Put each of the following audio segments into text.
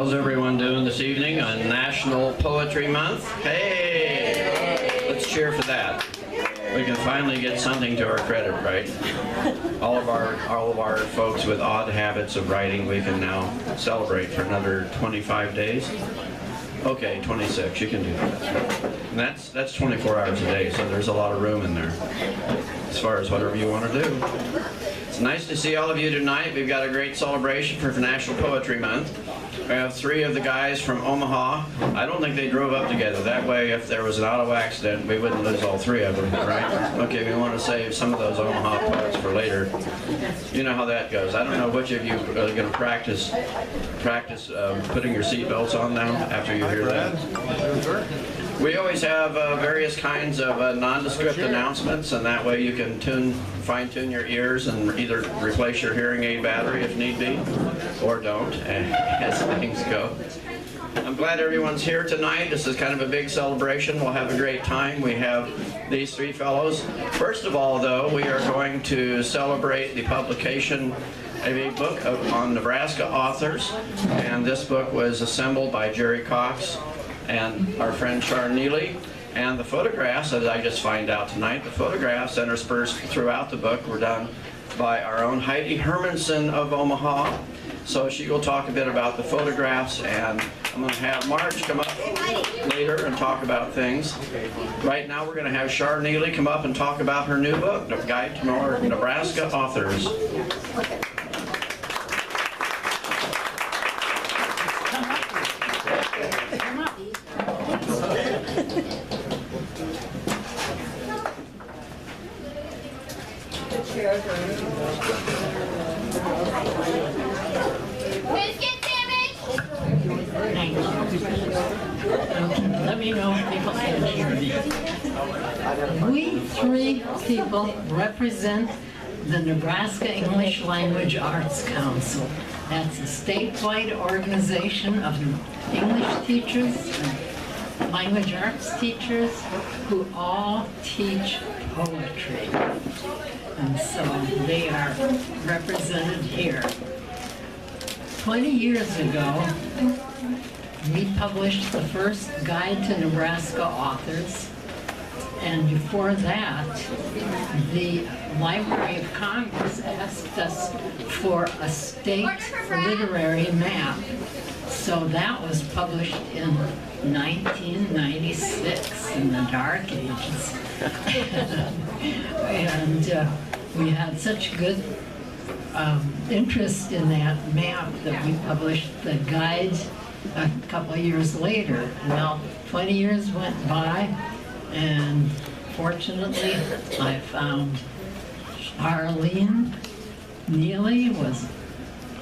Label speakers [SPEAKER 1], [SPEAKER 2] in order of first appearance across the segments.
[SPEAKER 1] How's everyone doing this evening on National Poetry Month? Hey! Let's cheer for that. We can finally get something to our credit, right? All of our folks with odd habits of writing, we can now celebrate for another 25 days. Okay, 26, you can do that. And that's 24 hours a day, so there's a lot of room in there as far as whatever you want to do. It's nice to see all of you tonight. We've got a great celebration for National Poetry Month. We have 3 of the guys from Omaha. I don't think they drove up together. That way, if there was an auto accident, we wouldn't lose all 3 of them, right? Okay, we want to save some of those Omaha poets for later. You know how that goes. I don't know which of you are going to practice putting your seatbelts on now after you hear that. We always have various kinds of nondescript announcements, and that way you can fine-tune your ears and either replace your hearing aid battery if need be, or don't, as things go. I'm glad everyone's here tonight. This is kind of a big celebration. We'll have a great time. We have these 3 fellows. First of all, though, we are going to celebrate the publication of a book on Nebraska authors, and this book was assembled by Gerry Cox and our friend Charlene Neely. And the photographs, as I just find out tonight, the photographs interspersed throughout the book were done by our own Heidi Hermanson of Omaha. So she will talk a bit about the photographs, and I'm going to have Marge come up later and talk about things. Right now we're going to have Charlene Neely come up and talk about her new book, The Guide to More Nebraska Authors.
[SPEAKER 2] Let me know if people can hear me. We 3 people represent the Nebraska English Language Arts Council. That's a statewide organization of English teachers and language arts teachers who all teach poetry. And so they are represented here. 20 years ago, we published the first guide to Nebraska authors, and before that, the Library of Congress asked us for a state literary map. So that was published in 1996, in the dark ages. And we had such good interest in that map that we published the guide a couple of years later. Well, 20 years went by, and fortunately I found Charlene Neely was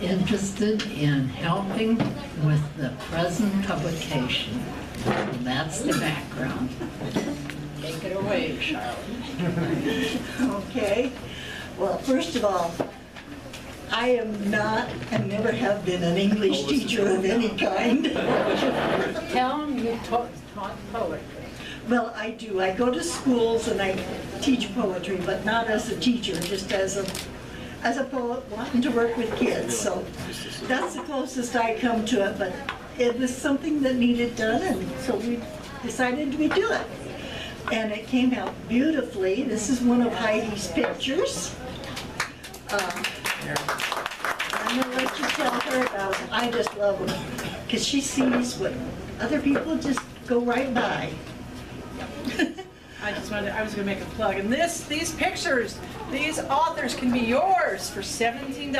[SPEAKER 2] interested in helping with the present publication. And that's the background. Take it away, Charlene.
[SPEAKER 3] Okay. Well, first of all, I am not and never have been an English teacher of any kind.
[SPEAKER 2] Tell them you taught poetry.
[SPEAKER 3] Well, I do. I go to schools and I teach poetry, but not as a teacher, just as a poet wanting to work with kids. So that's the closest I come to it, but it was something that needed done, and so we decided we'd do it. And it came out beautifully. This is one of Heidi's pictures. I'm going to let you tell her about them. I just love them because she sees what other people just go right by.
[SPEAKER 4] I was going to make a plug. And these pictures, these authors can be yours for $17.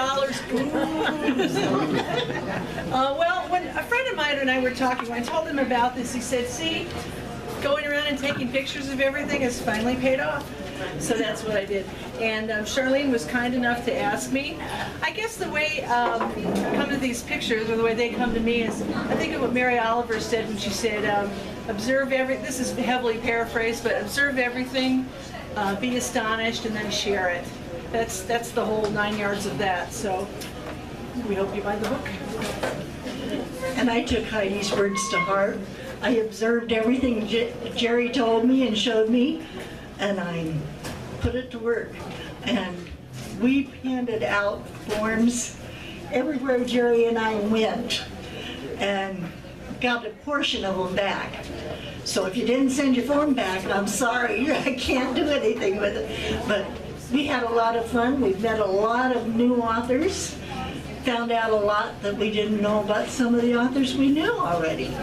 [SPEAKER 4] Well, when a friend of mine and I were talking, when I told him about this, he said, see, going around and taking pictures of everything has finally paid off. So that's what I did. And Charlene was kind enough to ask me. I guess the way I come to these pictures, or the way they come to me, is I think of what Mary Oliver said when she said, this is heavily paraphrased, but observe everything, be astonished, and then share it. That's the whole 9 yards of that. So we hope you buy the book.
[SPEAKER 3] And I took Heidi's words to heart. I observed everything Gerry told me and showed me, and I put it to work. And we handed out forms everywhere Gerry and I went. and got a portion of them back. So if you didn't send your form back, I'm sorry, I can't do anything with it. But we had a lot of fun. We've met a lot of new authors, found out a lot that we didn't know about some of the authors we knew already.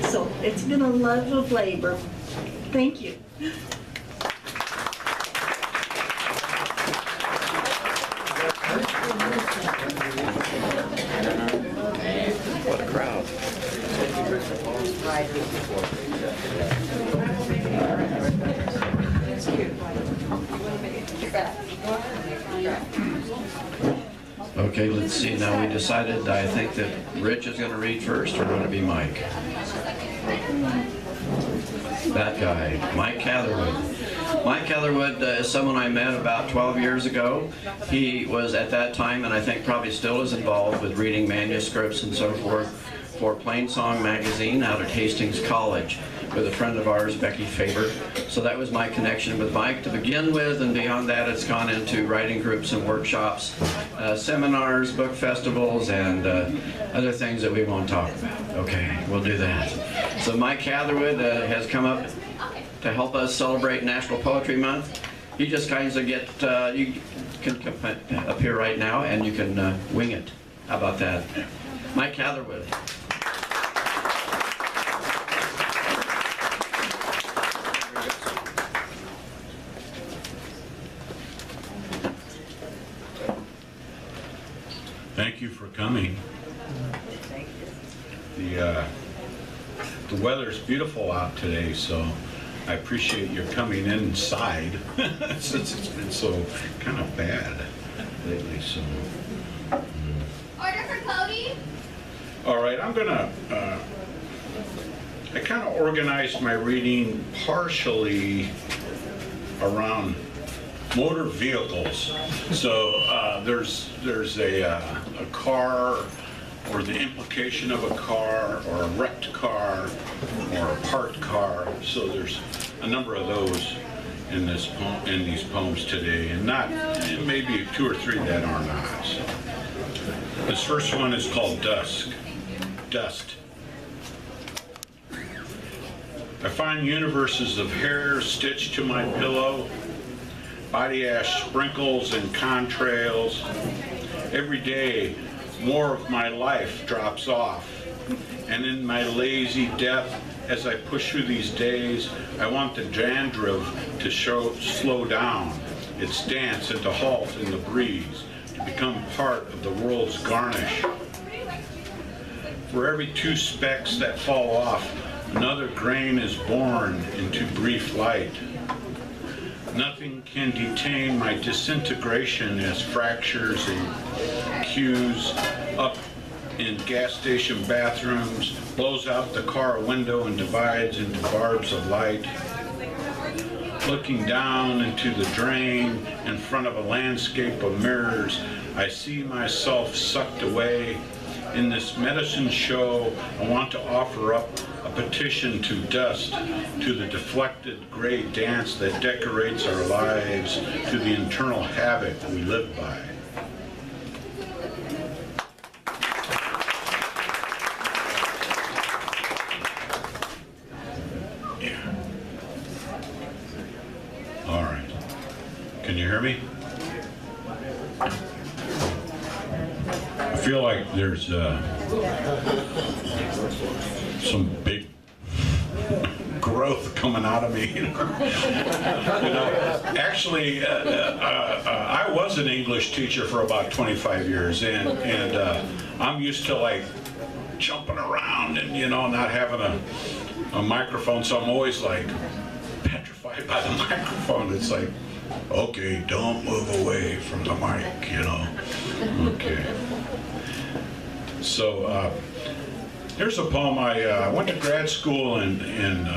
[SPEAKER 3] So it's been a love of labor. Thank you.
[SPEAKER 1] What a crowd. Okay, let's see, now we decided, I think that Rich is going to read first, or going to be Mike? That guy, Mike Catherwood. Mike Catherwood is someone I met about 12 years ago. He was at that time, and I think probably still is involved with reading manuscripts and so forth for Plainsongs magazine out at Hastings College with a friend of ours, Becky Faber. So that was my connection with Mike to begin with, and beyond that it's gone into writing groups and workshops, seminars, book festivals, and other things that we won't talk about. Okay, we'll do that. So Mike Catherwood has come up to help us celebrate National Poetry Month. You just kind of get, you can come up here right now and you can wing it. How about that? Mike Catherwood.
[SPEAKER 5] Thank you for coming. The weather's beautiful out today, so I appreciate your coming inside since it's been so kind of bad lately. So.
[SPEAKER 6] Order for Cody.
[SPEAKER 5] All right, I'm gonna. I kind of organized my reading partially around motor vehicles. So there's a car, or the implication of a car, or a wrecked car, or a parked car. So there's a number of those in these poems today, and maybe 2 or 3 that are not. So. This first one is called Dust. I find universes of hair stitched to my pillow, body ash sprinkles and contrails. Every day, more of my life drops off. And in my lazy death, as I push through these days, I want the dandruff to slow down, its dance and to halt in the breeze, to become part of the world's garnish. For every 2 specks that fall off, another grain is born into brief light. Nothing can detain my disintegration as fractures and cues up in gas station bathrooms, blows out the car window and divides into barbs of light. Looking down into the drain in front of a landscape of mirrors, I see myself sucked away. In this medicine show, I want to offer up a petition to dust, to the deflected gray dance that decorates our lives, to the internal havoc we live by. Yeah. All right. Can you hear me? I feel like there's some big growth coming out of me. Actually, I was an English teacher for about 25 years, and I'm used to like jumping around and not having a microphone, so I'm always like petrified by the microphone. It's like, okay, don't move away from the mic, Okay. So here's a poem. I went to grad school in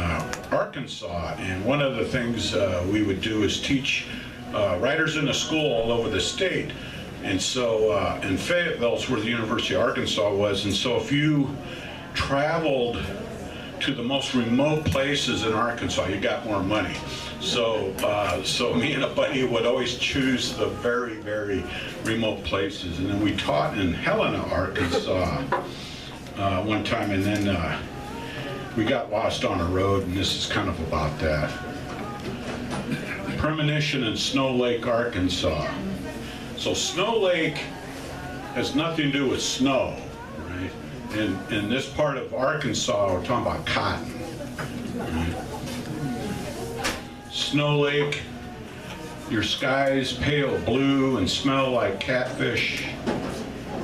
[SPEAKER 5] Arkansas, and one of the things we would do is teach writers in a school all over the state. And so in Fayetteville's where the University of Arkansas was, and so if you traveled to the most remote places in Arkansas, you got more money. So me and a buddy would always choose the very, very remote places. And then we taught in Helena, Arkansas. one time, and then we got lost on a road, and this is kind of about that. Premonition in Snow Lake, Arkansas. So Snow Lake has nothing to do with snow, right? In this part of Arkansas, we're talking about cotton. Right? Snow Lake, your skies pale blue and smell like catfish.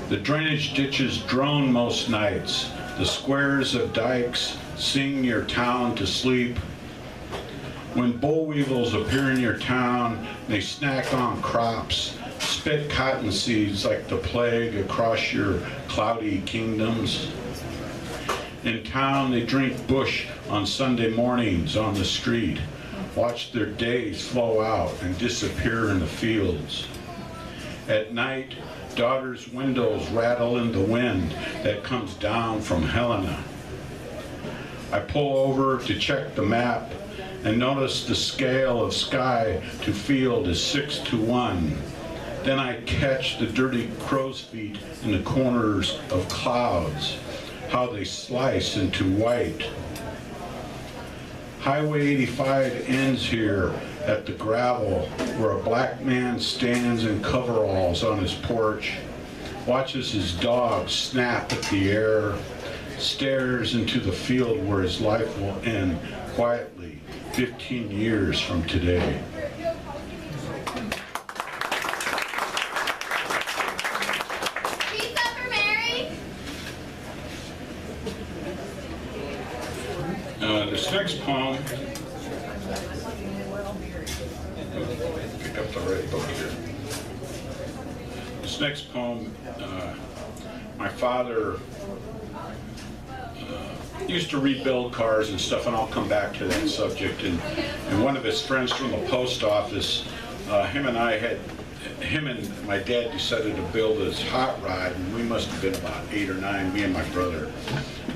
[SPEAKER 5] The drainage ditches drone most nights. The squares of dikes sing your town to sleep. When boll weevils appear in your town, they snack on crops, spit cotton seeds like the plague across your cloudy kingdoms. In town, they drink bush on Sunday mornings on the street, watch their days flow out and disappear in the fields. At night, daughters' windows rattle in the wind that comes down from Helena. I pull over to check the map and notice the scale of sky to field is 6-1. Then I catch the dirty crow's feet in the corners of clouds, how they slice into white. Highway 85 ends here at the gravel where a black man stands in coveralls on his porch, watches his dog snap at the air, stares into the field where his life will end quietly 15 years from today.
[SPEAKER 6] Pizza for Mary.
[SPEAKER 5] This next poem, pick up the right book here. This next poem, my father used to rebuild cars and stuff, and I'll come back to that subject. And one of his friends from the post office, him and my dad decided to build this hot rod, and we must have been about 8 or 9, me and my brother.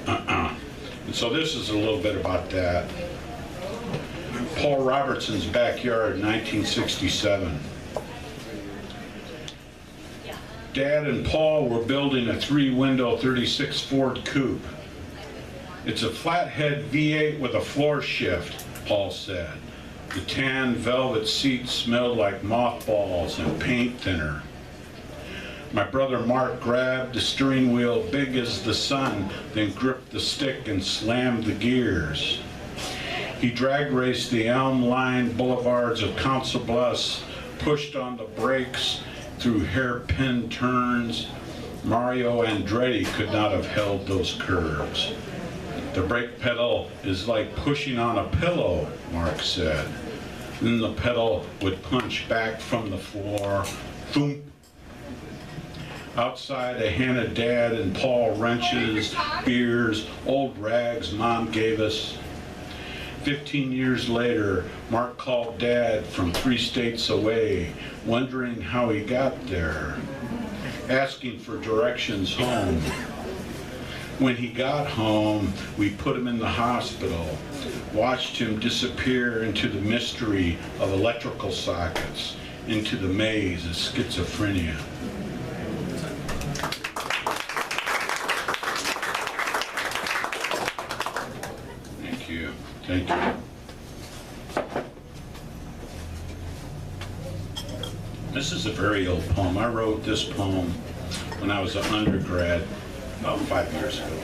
[SPEAKER 5] And so this is a little bit about that. Paul Robertson's backyard, 1967. Dad and Paul were building a 3-window 36 Ford Coupe. It's a flathead V8 with a floor shift, Paul said. The tan velvet seats smelled like mothballs and paint thinner. My brother Mark grabbed the steering wheel big as the sun, then gripped the stick and slammed the gears. He drag raced the elm-lined boulevards of Council Bluffs, pushed on the brakes through hairpin turns. Mario Andretti could not have held those curves. The brake pedal is like pushing on a pillow, Mark said. Then the pedal would punch back from the floor. Thump. Outside, a hand of Dad and Paul wrenches, beers, old rags Mom gave us. 15 years later, Mark called Dad from 3 states away, wondering how he got there, asking for directions home. When he got home, we put him in the hospital, watched him disappear into the mystery of electrical sockets, into the maze of schizophrenia. Thank you. Thank you. This is a very old poem. I wrote this poem when I was an undergrad, about 5 years ago.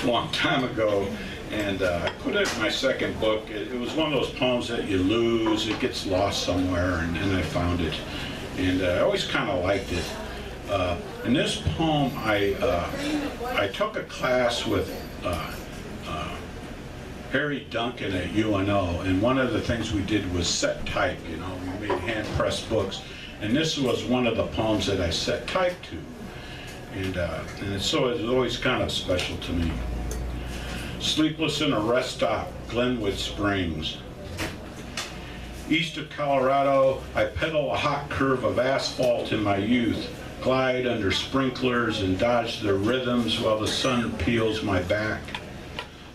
[SPEAKER 5] A long time ago. And I put it in my second book. It was one of those poems that you lose, it gets lost somewhere, and then I found it. And I always kind of liked it. In this poem, I took a class with Harry Duncan at UNO, and one of the things we did was set type, you know, we made hand-pressed books, and this was one of the poems that I set type to. And so it's always kind of special to me. Sleepless in a rest stop, Glenwood Springs. East of Colorado, I pedal a hot curve of asphalt in my youth, glide under sprinklers and dodge their rhythms while the sun peels my back.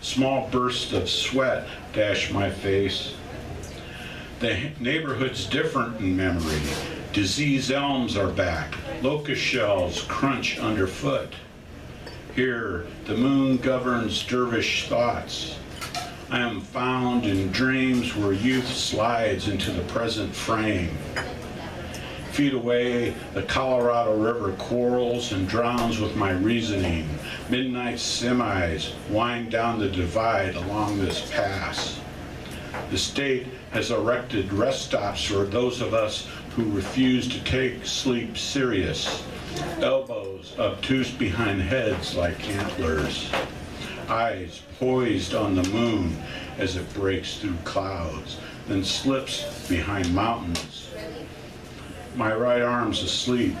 [SPEAKER 5] Small bursts of sweat dash my face. The neighborhood's different in memory. Diseased elms are back. Locust shells crunch underfoot. Here, the moon governs dervish thoughts. I am found in dreams where youth slides into the present frame. Feet away, the Colorado River quarrels and drowns with my reasoning. Midnight semis wind down the divide along this pass. The state has erected rest stops for those of us who refuse to take sleep serious. Elbows obtuse behind heads like antlers. Eyes poised on the moon as it breaks through clouds, then slips behind mountains. My right arm's asleep.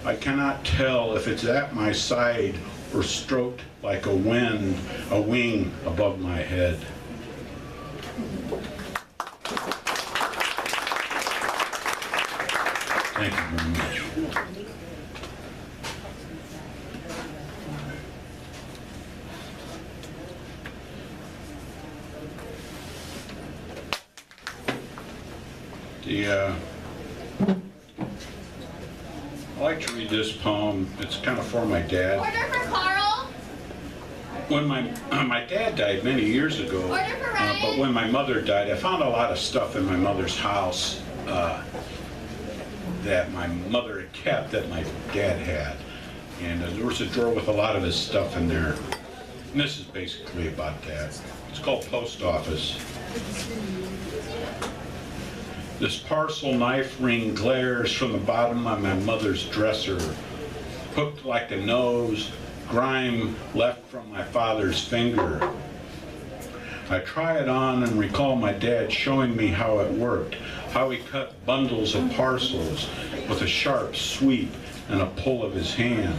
[SPEAKER 5] I cannot tell if it's at my side or stroked like a wing above my head. Thank you very much. I like to read this poem. It's kind of for my dad.
[SPEAKER 6] Order for Carl.
[SPEAKER 5] When my dad died many years ago,
[SPEAKER 6] Order for Ryan.
[SPEAKER 5] but when my mother died, I found a lot of stuff in my mother's house that my mother had kept that my dad had. And there was a drawer with a lot of his stuff in there. And this is basically about that. It's called Post Office. This parcel knife ring glares from the bottom of my mother's dresser, hooked like a nose, grime left from my father's finger. I try it on and recall my dad showing me how it worked, how he cut bundles of parcels with a sharp sweep and a pull of his hand.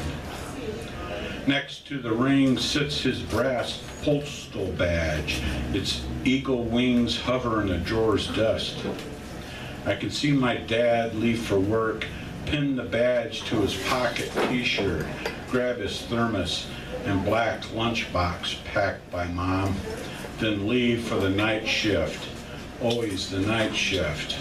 [SPEAKER 5] Next to the ring sits his brass postal badge. Its eagle wings hover in a drawer's dust. I can see my dad leave for work, pin the badge to his pocket t-shirt, grab his thermos and black lunchbox packed by Mom, then leave for the night shift, always the night shift.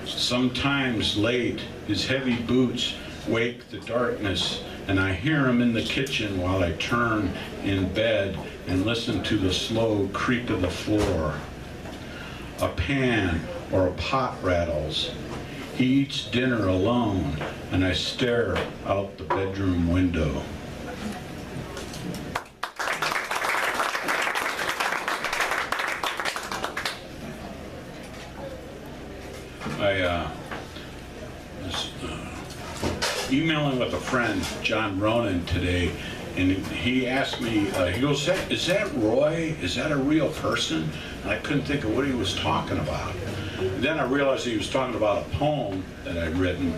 [SPEAKER 5] Sometimes late, his heavy boots wake the darkness, and I hear him in the kitchen while I turn in bed and listen to the slow creak of the floor. A pan or a pot rattles. He eats dinner alone, and I stare out the bedroom window. I was emailing with a friend, John Ronan, today, and he asked me, he goes, is that Roy? Is that a real person? And I couldn't think of what he was talking about. And then I realized he was talking about a poem that I'd written,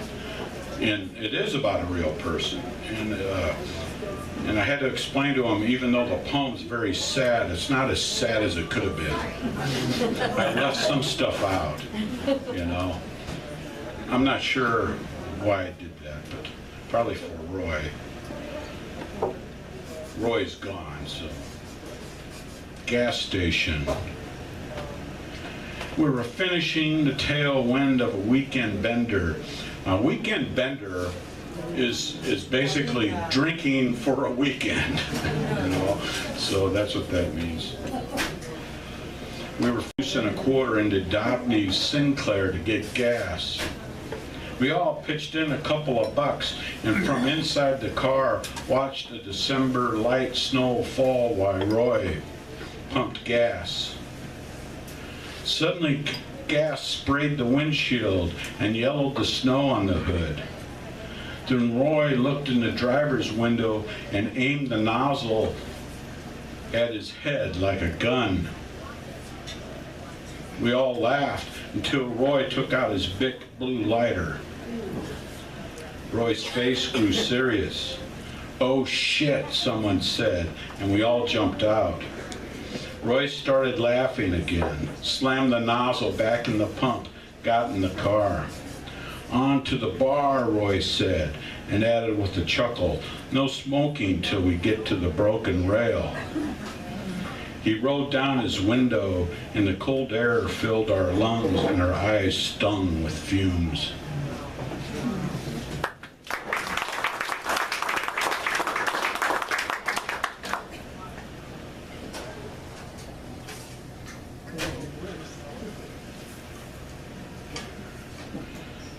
[SPEAKER 5] and it is about a real person. And I had to explain to him, even though the poem's very sad, it's not as sad as it could have been. I left some stuff out, you know. I'm not sure why I did that, but probably for Roy. Roy's gone, so. Gas station. We were finishing the tailwind of a weekend bender. A weekend bender is basically drinking for a weekend, you know, so that's what that means. We were $1.25 into Dobney's Sinclair to get gas. We all pitched in a couple of bucks, and from inside the car watched the December light snow fall while Roy pumped gas. Suddenly, gas sprayed the windshield and yellowed the snow on the hood. Then Roy looked in the driver's window and aimed the nozzle at his head like a gun. We all laughed until Roy took out his big blue lighter. Roy's face grew serious. "Oh shit," someone said, and we all jumped out. Roy started laughing again, slammed the nozzle back in the pump, got in the car. "On to the bar," Roy said, and added with a chuckle, "No smoking till we get to the broken rail." He rolled down his window, and the cold air filled our lungs, and our eyes stung with fumes.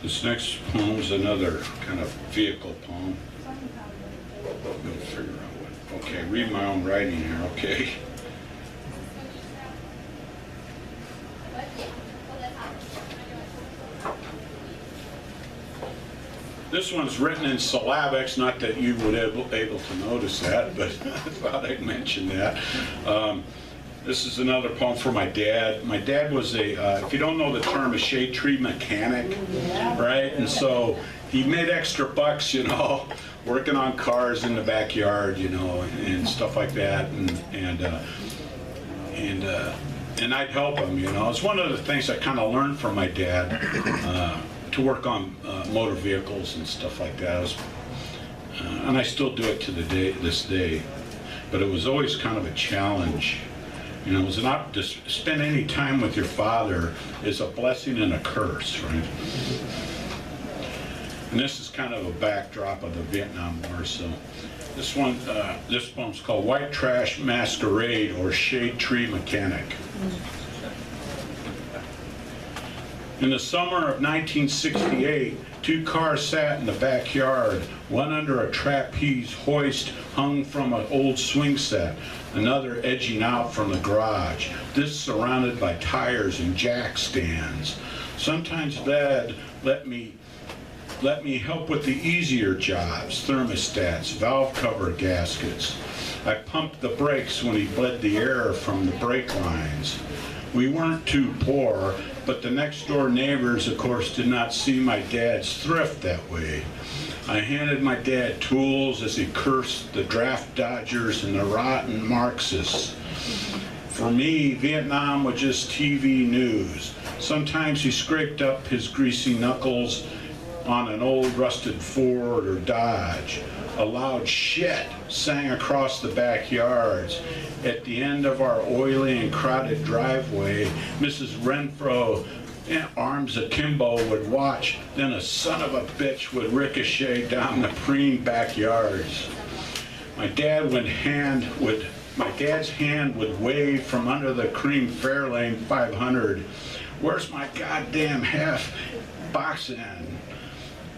[SPEAKER 5] This next poem is another kind of vehicle poem. We'll figure out what. Okay, read my own writing here, okay? This one's written in syllabics, not that you would able to notice that, but I thought I'd mention that. This is another poem for my dad. My dad was if you don't know the term, a shade tree mechanic, right? And so he made extra bucks, you know, working on cars in the backyard, you know, and stuff like that. And I'd help him, you know. It's one of the things I kind of learned from my dad, to work on motor vehicles and stuff like that. And I still do it to this day. But it was always kind of a challenge. You know, it was to spend any time with your father is a blessing and a curse, right? And this is kind of a backdrop of the Vietnam War. So this poem's called White Trash Masquerade, or Shade Tree Mechanic. In the summer of 1968, 2 cars sat in the backyard, one under a trapeze hoist hung from an old swing set, another edging out from the garage, this surrounded by tires and jack stands. Sometimes Dad let me help with the easier jobs, thermostats, valve cover gaskets. I pumped the brakes when he bled the air from the brake lines. We weren't too poor, but the next door neighbors, of course, did not see my dad's thrift that way. I handed my dad tools as he cursed the draft dodgers and the rotten Marxists. For me, Vietnam was just TV news. Sometimes he scraped up his greasy knuckles on an old rusted Ford or Dodge. A loud shit sang across the backyards. At the end of our oily and crowded driveway, Mrs. Renfro, arms akimbo, would watch, then a son of a bitch would ricochet down the preen backyards. My dad's hand would wave from under the cream Fairlane 500. Where's my goddamn half box end?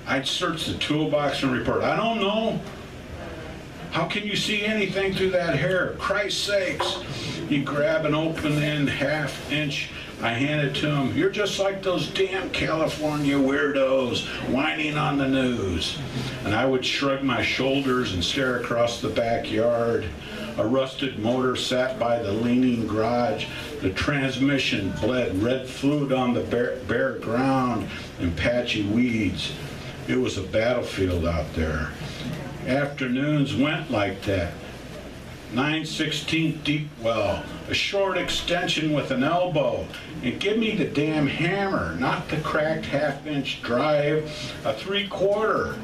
[SPEAKER 5] I'd search the toolbox and report, I don't know. How can you see anything through that hair? Christ's sakes. He'd grab an open-end half-inch. I handed to him, you're just like those damn California weirdos whining on the news. And I would shrug my shoulders and stare across the backyard. A rusted motor sat by the leaning garage. The transmission bled red fluid on the bare ground and patchy weeds. It was a battlefield out there. Afternoons went like that. 9/16 deep well, a short extension with an elbow, and give me the damn hammer, not the cracked half-inch drive, a 3/4.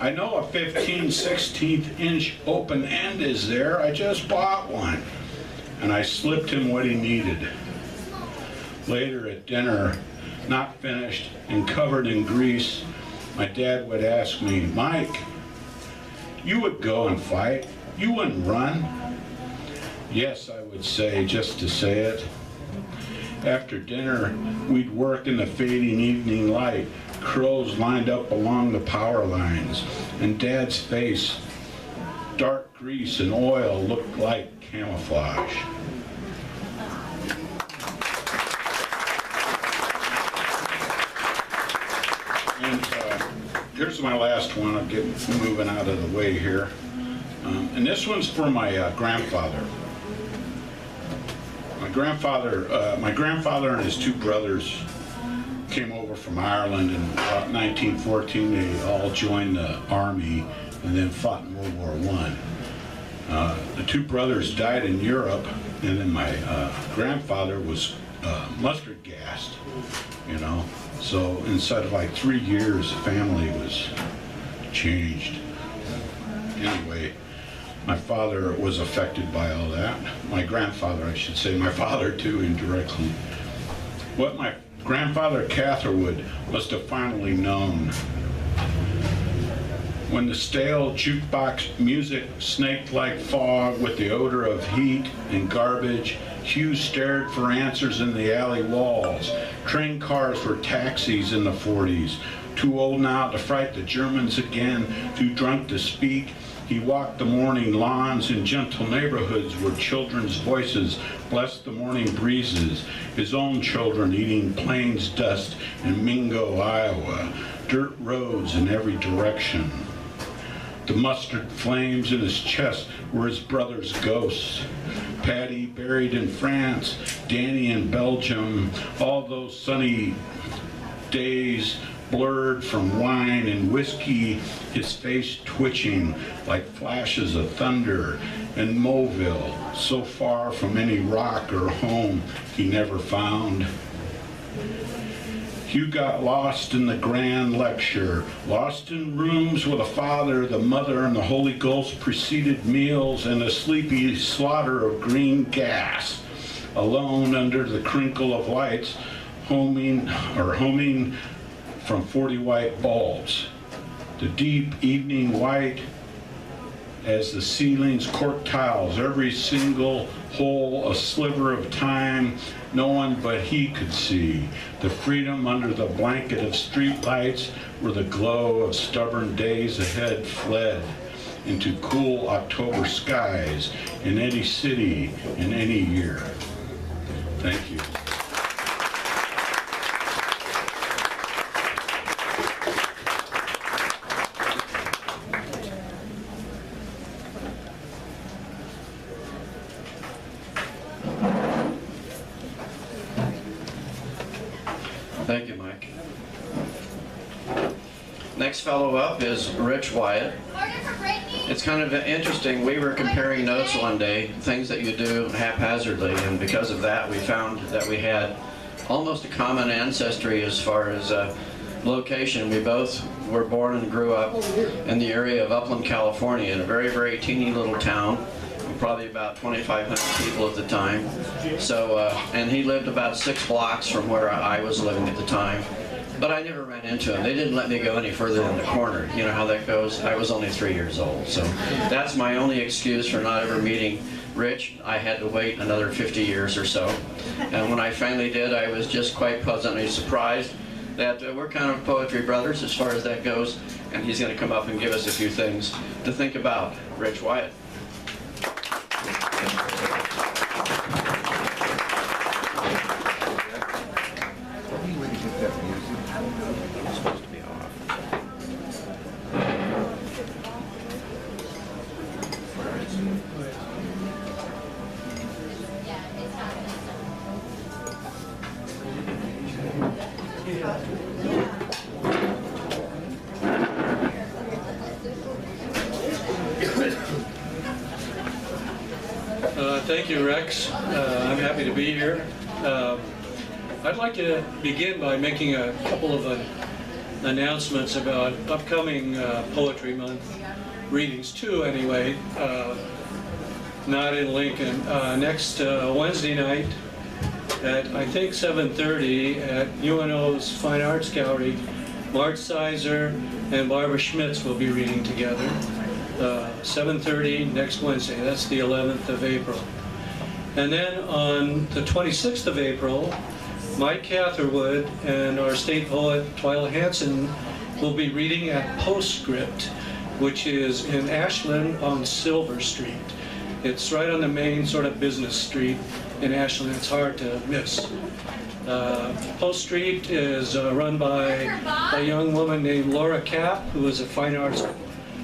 [SPEAKER 5] I know a 15/16 inch open end is there, I just bought one. And I slipped him what he needed. Later at dinner, not finished and covered in grease, my dad would ask me, Mike, you would go and fight? You wouldn't run? Yes, I would say, just to say it. After dinner, we'd work in the fading evening light, crows lined up along the power lines, and Dad's face, dark grease and oil, looked like camouflage. And here's my last one. I'll get moving out of the way here. And this one's for my grandfather. My grandfather and his 2 brothers came over from Ireland in about 1914. They all joined the army and then fought in World War I. The 2 brothers died in Europe, and then my grandfather was mustard gassed, you know. So inside of like 3 years, the family was changed. Anyway, my father was affected by all that. My grandfather, I should say, my father too, indirectly. What my grandfather Catherwood must have finally known. When the stale jukebox music snaked like fog with the odor of heat and garbage, Hugh stared for answers in the alley walls. Train cars were taxis in the 40s. Too old now to fight the Germans again, too drunk to speak. He walked the morning lawns in gentle neighborhoods where children's voices blessed the morning breezes. His own children eating plains dust in Mingo, Iowa. Dirt roads in every direction. The mustard flames in his chest were his brother's ghosts. Patty buried in France, Danny in Belgium, all those sunny days blurred from wine and whiskey, his face twitching like flashes of thunder. And Mobile, so far from any rock or home he never found. Hugh got lost in the grand lecture, lost in rooms with the Father, the Mother, and the Holy Ghost preceded meals and a sleepy slaughter of green gas. Alone under the crinkle of lights, homing from 40 white bulbs. The deep evening white as the ceiling's cork tiles, every single hole a sliver of time no one but he could see. The freedom under the blanket of street lights where the glow of stubborn days ahead fled into cool October skies in any city in any year. Thank you.
[SPEAKER 1] Thank you, Mike. Next fellow up is Rich Wyatt.
[SPEAKER 6] Order for Brittany.
[SPEAKER 1] It's kind of interesting. We were comparing notes one day, things that you do haphazardly, and because of that, we found that we had almost a common ancestry as far as location. We both were born and grew up in the area of Upland, California, in a very, very teeny little town. Probably about 2,500 people at the time. So, and he lived about 6 blocks from where I was living at the time. But I never ran into him. They didn't let me go any further than the corner. You know how that goes? I was only 3 years old. So that's my only excuse for not ever meeting Rich. I had to wait another 50 years or so. And when I finally did, I was just quite pleasantly surprised that we're kind of poetry brothers as far as that goes. And he's going to come up and give us a few things to think about. Rich Wyatt.
[SPEAKER 7] Thank you, Rex. I'm happy to be here. I'd like to begin by making a couple of announcements about upcoming Poetry Month readings, two anyway, not in Lincoln. Next Wednesday night at, I think, 7:30 at UNO's Fine Arts Gallery, Bart Sizer and Barbara Schmitz will be reading together. 7:30 next Wednesday, that's the 11th of April. And then on the 26th of April, Mike Catherwood and our state poet Twyla Hansen will be reading at Postscript, which is in Ashland on Silver Street. It's right on the main sort of business street in Ashland. It's hard to miss. Post Street is run by a young woman named Laura Kapp, who is a fine arts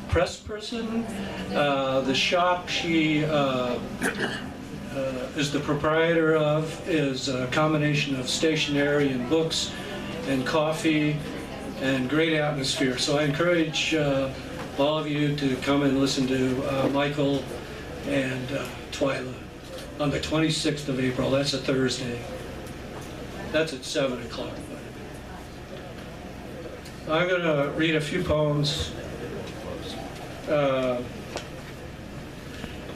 [SPEAKER 7] press person. The shop she is the proprietor of is a combination of stationery and books and coffee and great atmosphere. So I encourage all of you to come and listen to Michael and Twyla on the 26th of April. That's a Thursday. That's at 7 o'clock. I'm going to read a few poems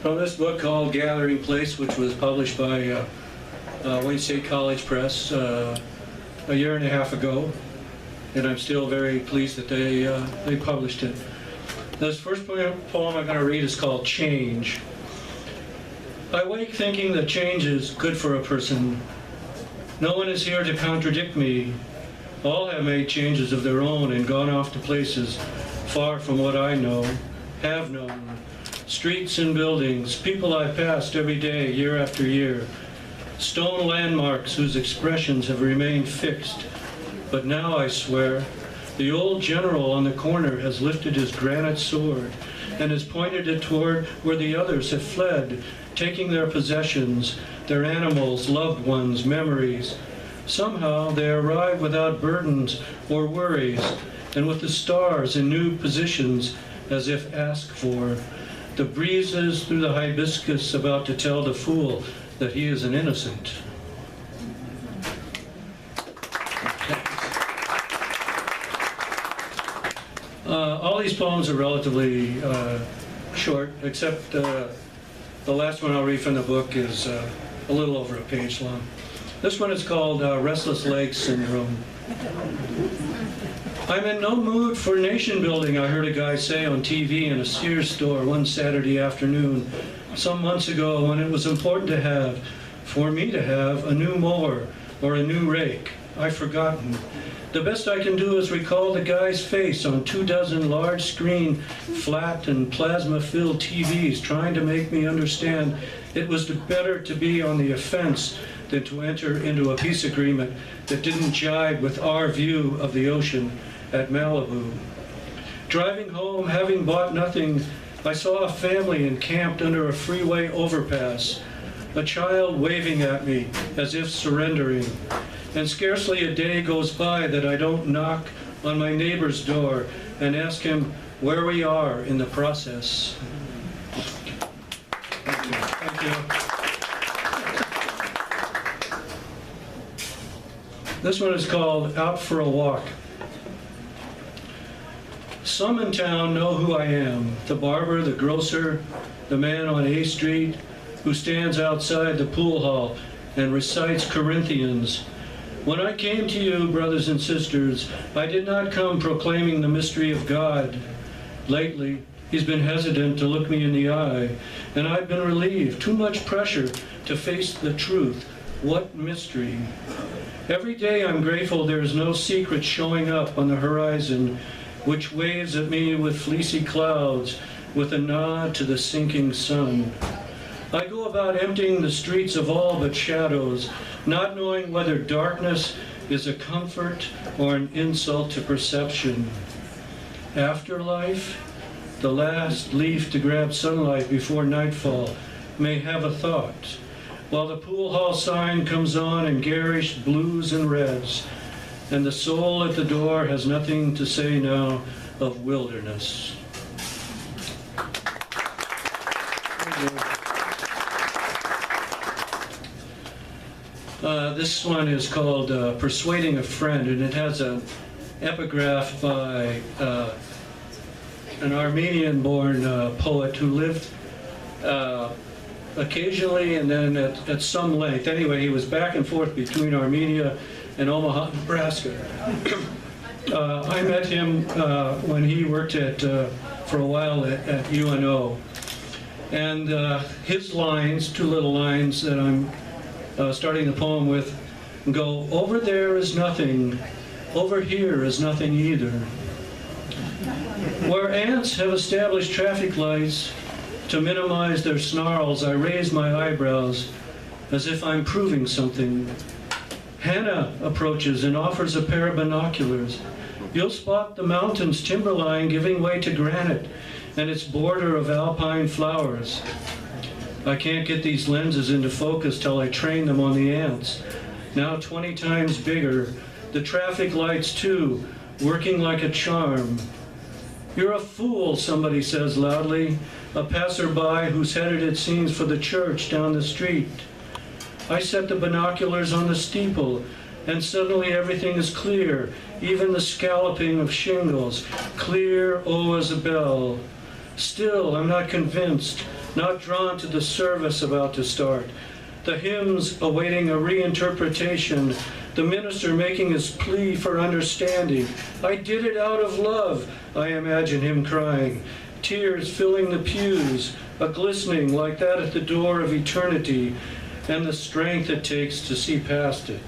[SPEAKER 7] from this book called Gathering Place, which was published by Wayne State College Press a year and a half ago, and I'm still very pleased that they published it. This first poem I'm going to read is called Change. I wake thinking that change is good for a person. No one is here to contradict me. All have made changes of their own and gone off to places far from what I know, have known. Streets and buildings, people I passed every day, year after year. Stone landmarks whose expressions have remained fixed. But now I swear, the old general on the corner has lifted his granite sword and has pointed it toward where the others have fled, taking their possessions, their animals, loved ones, memories. Somehow they arrive without burdens or worries, and with the stars in new positions as if asked for. The breezes through the hibiscus about to tell the fool that he is an innocent. All these poems are relatively short, except the last one I'll read from the book is a little over a page long. This one is called Restless Leg Syndrome. I'm in no mood for nation building, I heard a guy say on TV in a Sears store one Saturday afternoon some months ago, when it was important to have, for me to have, a new mower or a new rake. I've forgotten. The best I can do is recall the guy's face on 24 large-screen, flat and plasma-filled TVs trying to make me understand it was better to be on the offense than to enter into a peace agreement that didn't jibe with our view of the ocean at Malibu. Driving home, having bought nothing, I saw a family encamped under a freeway overpass, a child waving at me as if surrendering. And scarcely a day goes by that I don't knock on my neighbor's door and ask him where we are in the process. Thank you. Thank you. This one is called Out for a Walk. Some in town know who I am, the barber, the grocer, the man on A Street who stands outside the pool hall and recites Corinthians. When I came to you, brothers and sisters, I did not come proclaiming the mystery of God. Lately, he's been hesitant to look me in the eye, and I've been relieved. Too much pressure to face the truth. What mystery? Every day I'm grateful there is no secret showing up on the horizon, which waves at me with fleecy clouds, with a nod to the sinking sun. I go about emptying the streets of all but shadows, not knowing whether darkness is a comfort or an insult to perception. Afterlife, the last leaf to grab sunlight before nightfall, may have a thought, while the pool hall sign comes on in garish blues and reds, and the soul at the door has nothing to say now of wilderness. This one is called Persuading a Friend, and it has an epigraph by an Armenian-born poet who lived occasionally and then at some length. Anyway, he was back and forth between Armenia and Omaha, Nebraska. I met him when he worked for a while at UNO. And his lines, two little lines that I'm starting the poem with, go, over there is nothing, over here is nothing either. Where ants have established traffic lights to minimize their snarls, I raise my eyebrows as if I'm proving something. Hannah approaches and offers a pair of binoculars. You'll spot the mountain's timberline giving way to granite and its border of alpine flowers. I can't get these lenses into focus till I train them on the ants. Now 20 times bigger, the traffic lights too, working like a charm. You're a fool, somebody says loudly, a passerby who's headed, it seems, for the church down the street. I set the binoculars on the steeple, and suddenly everything is clear, even the scalloping of shingles, clear, oh, as a bell. Still, I'm not convinced, not drawn to the service about to start. The hymns awaiting a reinterpretation, the minister making his plea for understanding. I did it out of love, I imagine him crying. Tears filling the pews, a glistening like that at the door of eternity, and the strength it takes to see past it.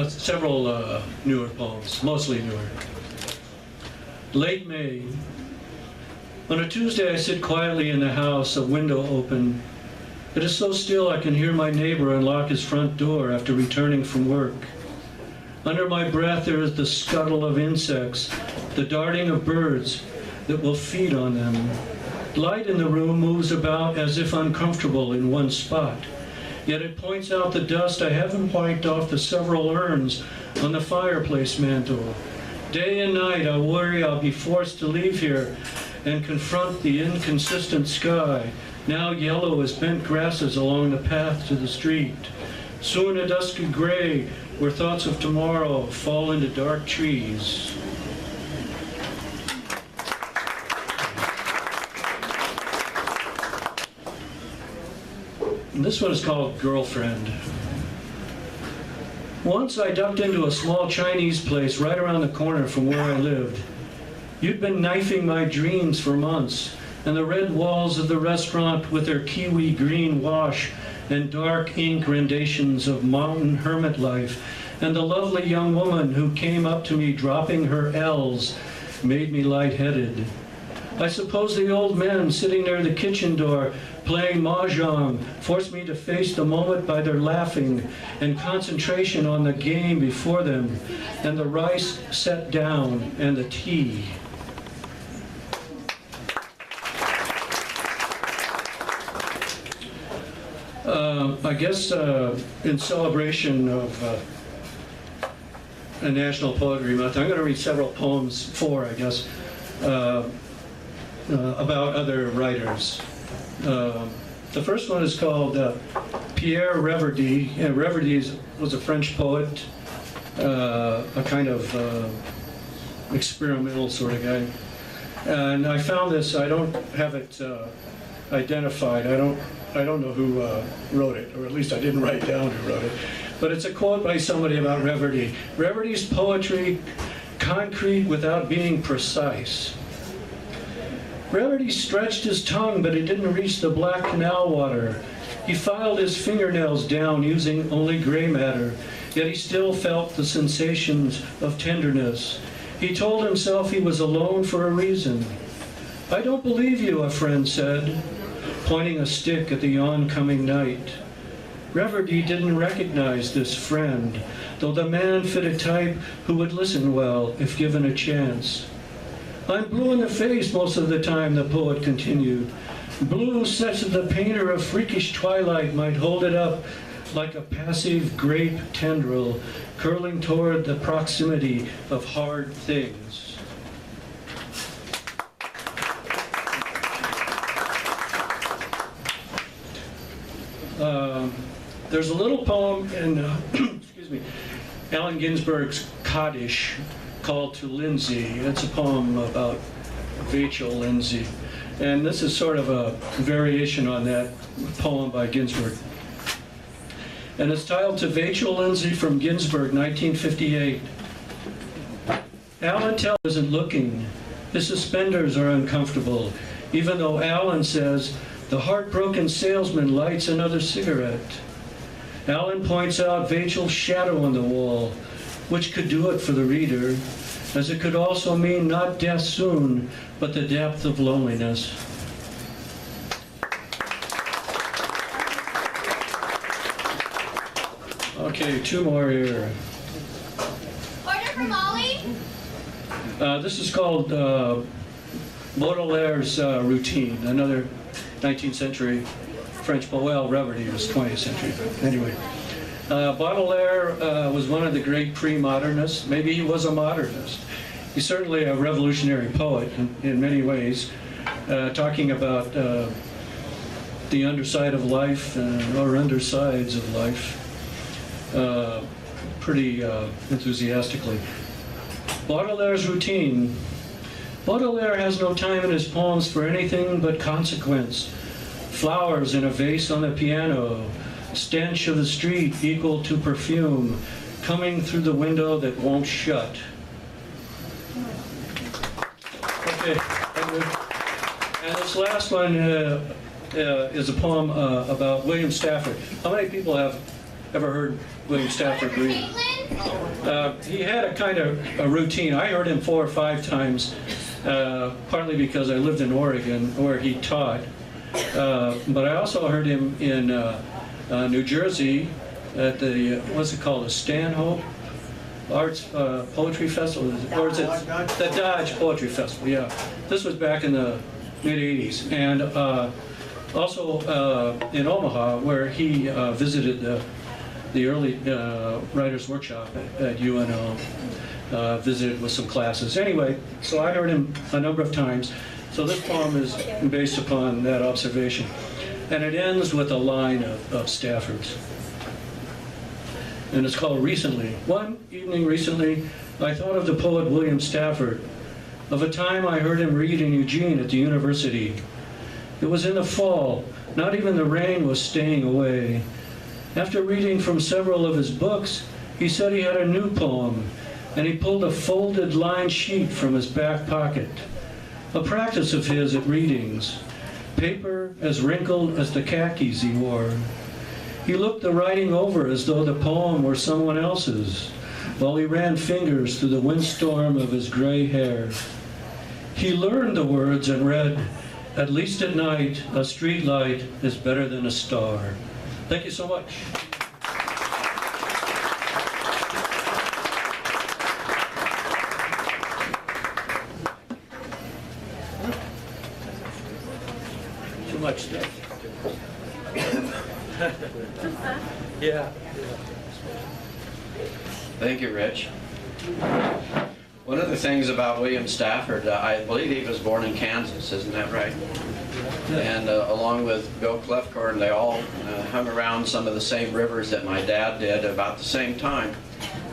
[SPEAKER 7] several newer poems, mostly newer. Late May. On a Tuesday, I sit quietly in the house, a window open. It is so still I can hear my neighbor unlock his front door after returning from work. Under my breath there is the scuttle of insects, the darting of birds that will feed on them. Light in the room moves about as if uncomfortable in one spot. Yet it points out the dust I haven't wiped off the several urns on the fireplace mantel. Day and night I worry I'll be forced to leave here and confront the inconsistent sky, now yellow as bent grasses along the path to the street. Soon a dusky gray where thoughts of tomorrow fall into dark trees. And this one is called Girlfriend. Once I ducked into a small Chinese place right around the corner from where I lived. You'd been knifing my dreams for months, and the red walls of the restaurant with their kiwi green wash and dark ink renditions of mountain hermit life, and the lovely young woman who came up to me dropping her L's made me lightheaded. I suppose the old men sitting near the kitchen door playing mahjong forced me to face the moment by their laughing and concentration on the game before them, and the rice set down and the tea. I guess in celebration of a National Poetry Month, I'm going to read several poems, about other writers. The first one is called Pierre Reverdy. Reverdy was a French poet, a kind of experimental sort of guy. And I found this, I don't have it identified. I don't know who wrote it, or at least I didn't write down who wrote it. But it's a quote by somebody about Reverdy. Reverdy's poetry, concrete without being precise. Reverdy stretched his tongue, but it didn't reach the black canal water. He filed his fingernails down using only gray matter, yet he still felt the sensations of tenderness. He told himself he was alone for a reason. "I don't believe you," a friend said, pointing a stick at the oncoming night. Reverdy didn't recognize this friend, though the man fit a type who would listen well if given a chance. "I'm blue in the face most of the time," the poet continued. "Blue such that the painter of freakish twilight might hold it up like a passive grape tendril curling toward the proximity of hard things." There's a little poem in excuse me, Allen Ginsberg's Kaddish called To Lindsay. It's a poem about Vachel Lindsay. And this is sort of a variation on that poem by Ginsberg. And it's titled To Vachel Lindsay from Ginsberg, 1958. Allen Tell isn't looking. His suspenders are uncomfortable, even though Allen says the heartbroken salesman lights another cigarette. Allen points out Vachel's shadow on the wall, which could do it for the reader, as it could also mean not death soon, but the depth of loneliness. Okay, two more here.
[SPEAKER 6] Order for Molly.
[SPEAKER 7] This is called Baudelaire's Routine, another 19th century French poet. Well, Reverdy was 20th century, but anyway. Baudelaire was one of the great pre-modernists. Maybe he was a modernist. He's certainly a revolutionary poet in many ways, talking about the underside of life or undersides of life pretty enthusiastically. Baudelaire's Routine. Baudelaire has no time in his poems for anything but consequence. Flowers in a vase on the piano, stench of the street equal to perfume, coming through the window that won't shut. Okay, and this last one is a poem about William Stafford. How many people have ever heard William Stafford read?
[SPEAKER 6] Caitlin.
[SPEAKER 7] He had a kind of a routine. I heard him 4 or 5 times, partly because I lived in Oregon where he taught. But I also heard him in New Jersey at the, what's it called, the Stanhope Arts Poetry Festival, or is it the Dodge Poetry Festival? Yeah, this was back in the mid '80s, and also in Omaha, where he visited the early writers' workshop at UNO. Visited with some classes. Anyway, so I heard him a number of times. So this poem is based upon that observation, and it ends with a line of Stafford's. And it's called Recently. One evening recently, I thought of the poet William Stafford, of a time I heard him read in Eugene at the university. It was in the fall, not even the rain was staying away. After reading from several of his books, he said he had a new poem, and he pulled a folded lined sheet from his back pocket. A practice of his at readings, paper as wrinkled as the khakis he wore. He looked the writing over as though the poem were someone else's, while he ran fingers through the windstorm of his gray hair. He learned the words and read, "At least at night, a street light is better than a star." Thank you so much. Too much stuff. Yeah.
[SPEAKER 1] Thank you, Rich. One of the things about William Stafford, I believe he was born in Kansas, isn't that right? And along with Bill Clefcorn, they all hung around some of the same rivers that my dad did about the same time.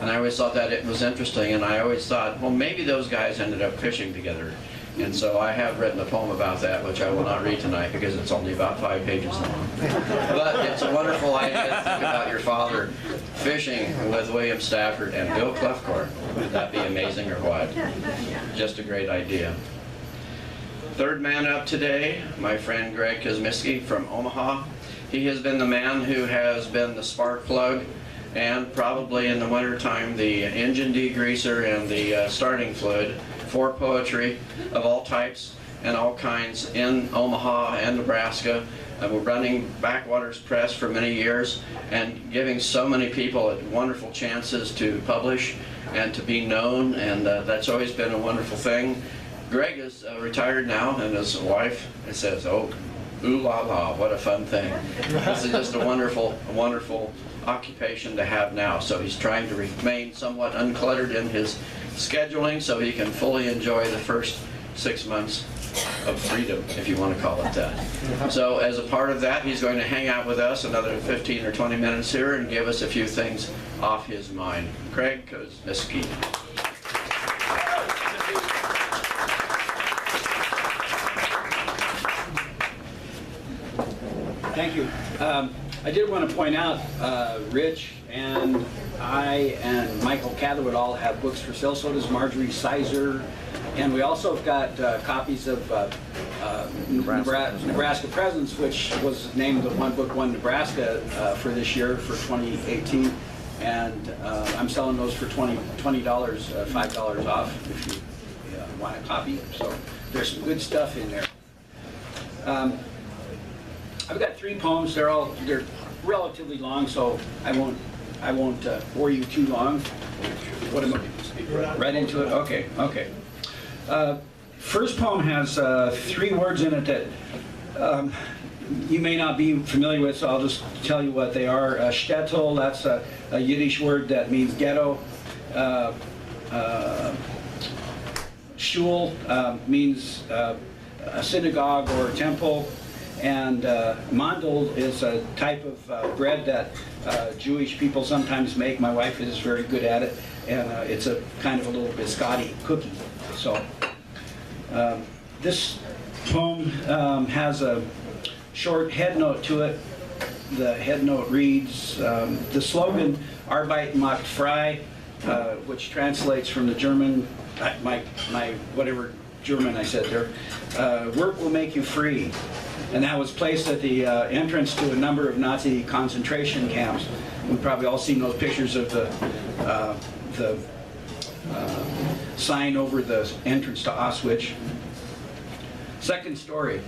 [SPEAKER 1] And I always thought that it was interesting, and I always thought, well, maybe those guys ended up fishing together. And so I have written a poem about that, which I will not read tonight because it's only about 5 pages long. But it's a wonderful idea to think about your father fishing with William Stafford and Bill Clefcorn. Would that be amazing or what? Just a great idea. Third man up today, my friend Greg Kosmicki from Omaha. He has been the man who has been the spark plug and probably in the wintertime the engine degreaser and the starting fluid for poetry of all types and all kinds in Omaha and Nebraska. We're running Backwaters Press for many years and giving so many people wonderful chances to publish and to be known, and that's always been a wonderful thing. Greg is retired now, and his wife says, "Oh, ooh la la, what a fun thing." This is just a wonderful occupation to have now. So he's trying to remain somewhat uncluttered in his scheduling so he can fully enjoy the first 6 months of freedom, if you want to call it that. So as a part of that, he's going to hang out with us another 15 or 20 minutes here and give us a few things off his mind. Craig Kosmicki.
[SPEAKER 8] Thank you. I did want to point out, Rich and I and Michael Catherwood all have books for sale. So does Marjorie Sizer. And we also have got copies of Nebraska Presents, which was named the One Book, One Nebraska for this year, for 2018. And I'm selling those for $20, $5 off if you want a copy. So there's some good stuff in there. I've got 3 poems. They're relatively long, so I won't bore you too long. What am I? Right into it. Okay. First poem has 3 words in it that you may not be familiar with, so I'll just tell you what they are. Shtetl, that's a Yiddish word that means ghetto. Shul means a synagogue or temple. And mandel is a type of bread that Jewish people sometimes make. My wife is very good at it, and it's a kind of a little biscotti cookie. So this poem has a short head note to it. The head note reads, the slogan, Arbeit macht frei, which translates from the German, my whatever German I said there, work will make you free. and that was placed at the entrance to a number of Nazi concentration camps. We've probably all seen those pictures of the sign over the entrance to Auschwitz. Second story.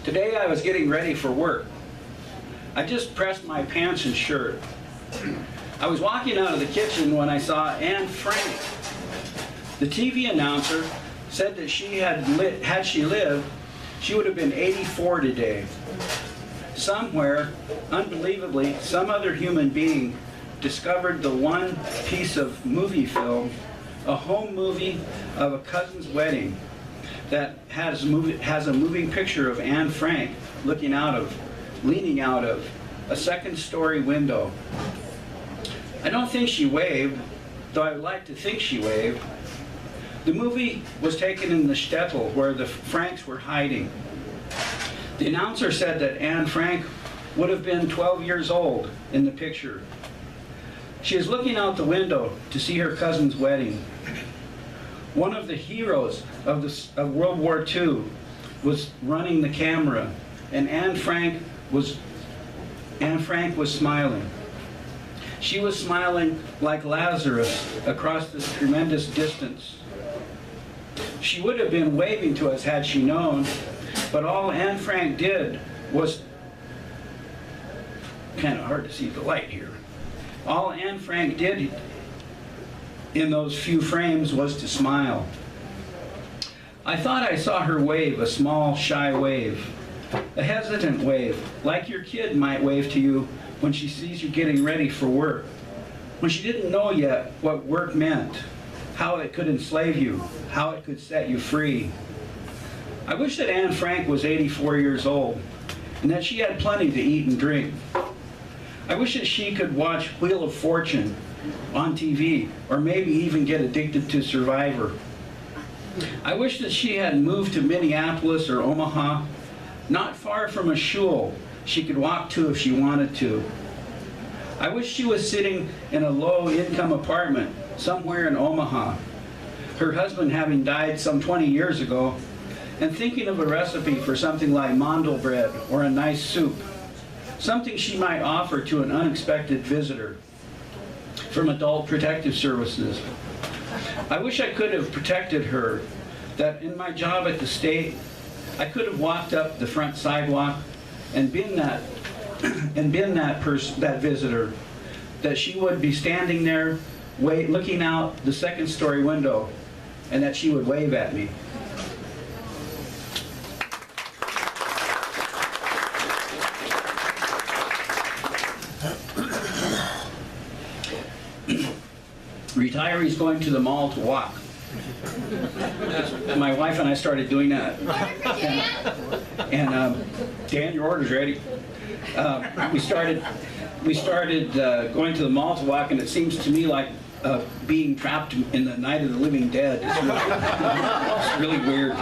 [SPEAKER 8] Today I was getting ready for work. I just pressed my pants and shirt. I was walking out of the kitchen when I saw Anne Frank. The TV announcer said that had she lived, she would have been 84 today. Somewhere, unbelievably, some other human being discovered the one piece of movie film, a home movie of a cousin's wedding, that has a moving picture of Anne Frank leaning out of a second-story window. I don't think she waved, though I would like to think she waved. The movie was taken in the shtetl where the Franks were hiding. The announcer said that Anne Frank would have been 12 years old in the picture. She is looking out the window to see her cousin's wedding. One of the heroes of World War II was running the camera, and Anne Frank was smiling. She was smiling like Lazarus across this tremendous distance. She would have been waving to us had she known, but all Anne Frank did was, kind of hard to see the light here. All Anne Frank did in those few frames was to smile. I thought I saw her wave, a small, shy wave, a hesitant wave, like your kid might wave to you when she sees you getting ready for work, when she didn't know yet what work meant, how it could enslave you, how it could set you free. I wish that Anne Frank was 84 years old and that she had plenty to eat and drink. I wish that she could watch Wheel of Fortune on TV, or maybe even get addicted to Survivor. I wish that she had moved to Minneapolis or Omaha, not far from a shul she could walk to if she wanted to. I wish she was sitting in a low-income apartment somewhere in Omaha, her husband having died some 20 years ago, and thinking of a recipe for something like mandel bread or a nice soup, something she might offer to an unexpected visitor from Adult Protective Services. I wish I could have protected her, that in my job at the state, I could have walked up the front sidewalk and been that visitor, that she would be standing there looking out the second-story window, and that she would wave at me. Retirees going to the mall to walk. My wife and I started doing that. And Dan, your order's ready. We started going to the mall to walk, and it seems to me like being trapped in the Night of the Living Dead. It's really weird.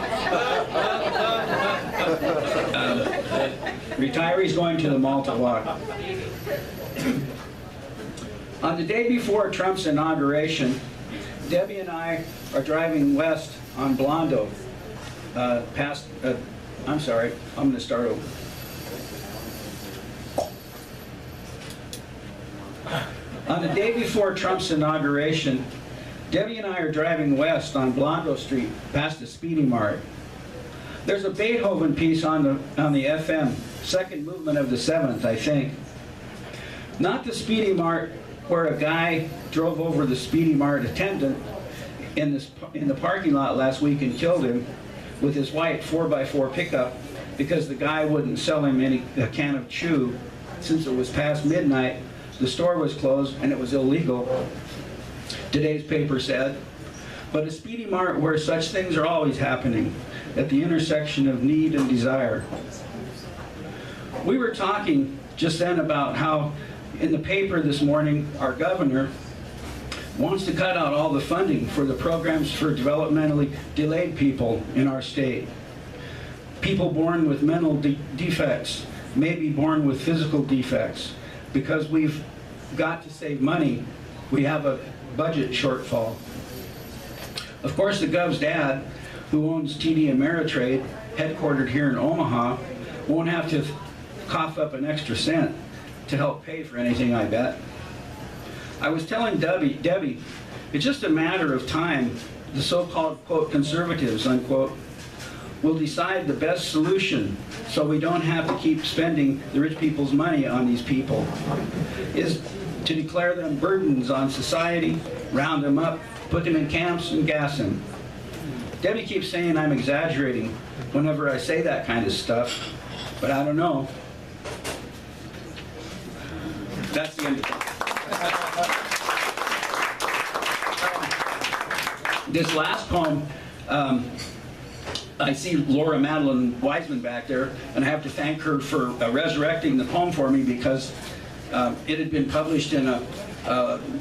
[SPEAKER 8] Retirees going to the mall to walk. On the day before Trump's inauguration, Debbie and I are driving west on Blondo, I'm sorry, I'm going to start over. On the day before Trump's inauguration, Debbie and I are driving west on Blondo Street past the Speedy Mart. There's a Beethoven piece on the FM, second movement of the 7th, I think. Not the Speedy Mart where a guy drove over the Speedy Mart attendant in the parking lot last week and killed him with his white 4x4 pickup because the guy wouldn't sell him a can of chew since it was past midnight. The store was closed and it was illegal, today's paper said. But a Speedy Mart where such things are always happening, at the intersection of need and desire. We were talking just then about how in the paper this morning, our governor wants to cut out all the funding for the programs for developmentally delayed people in our state. People born with mental defects, maybe born with physical defects. Because we've got to save money, we have a budget shortfall. Of course, the Gov's dad, who owns TD Ameritrade, headquartered here in Omaha, won't have to cough up an extra cent to help pay for anything, I bet. I was telling Debbie, it's just a matter of time the so-called, quote, conservatives, unquote, will decide the best solution so we don't have to keep spending the rich people's money on these people is to declare them burdens on society, round them up, put them in camps, and gas them. Debbie keeps saying I'm exaggerating whenever I say that kind of stuff, but I don't know. That's the end of it. This last poem, I see Laura Madeline Wiseman back there, and I have to thank her for resurrecting the poem for me because it had been published in a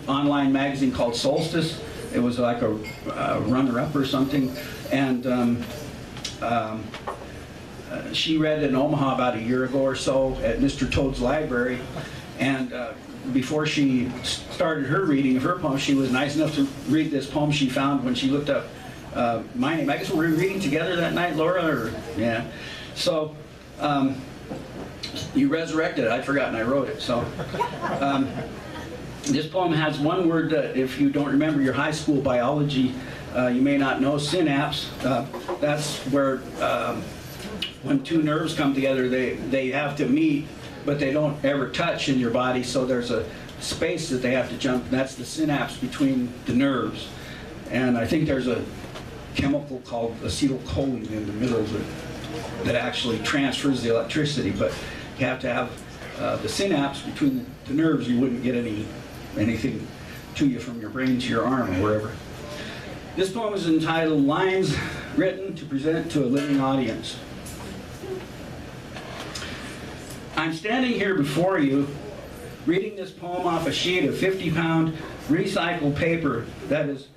[SPEAKER 8] online magazine called Solstice. It was like a runner-up or something, and she read it in Omaha about a year ago or so at Mr. Toad's library, and before she started her reading of her poem, she was nice enough to read this poem she found when she looked up my name. I guess we were reading together that night, Laura, or yeah. So you resurrected it. I'd forgotten I wrote it. So this poem has one word that, if you don't remember your high school biology, you may not know, synapse. That's where when two nerves come together, they have to meet, but they don't ever touch in your body, so there's a space that they have to jump. That's the synapse between the nerves. And I think there's a chemical called acetylcholine in the middle of it that actually transfers the electricity, but you have to have the synapse between the nerves. You wouldn't get anything to you from your brain to your arm or wherever. This poem is entitled Lines Written to Present to a Living Audience. I'm standing here before you, reading this poem off a sheet of 50-pound recycled paper that is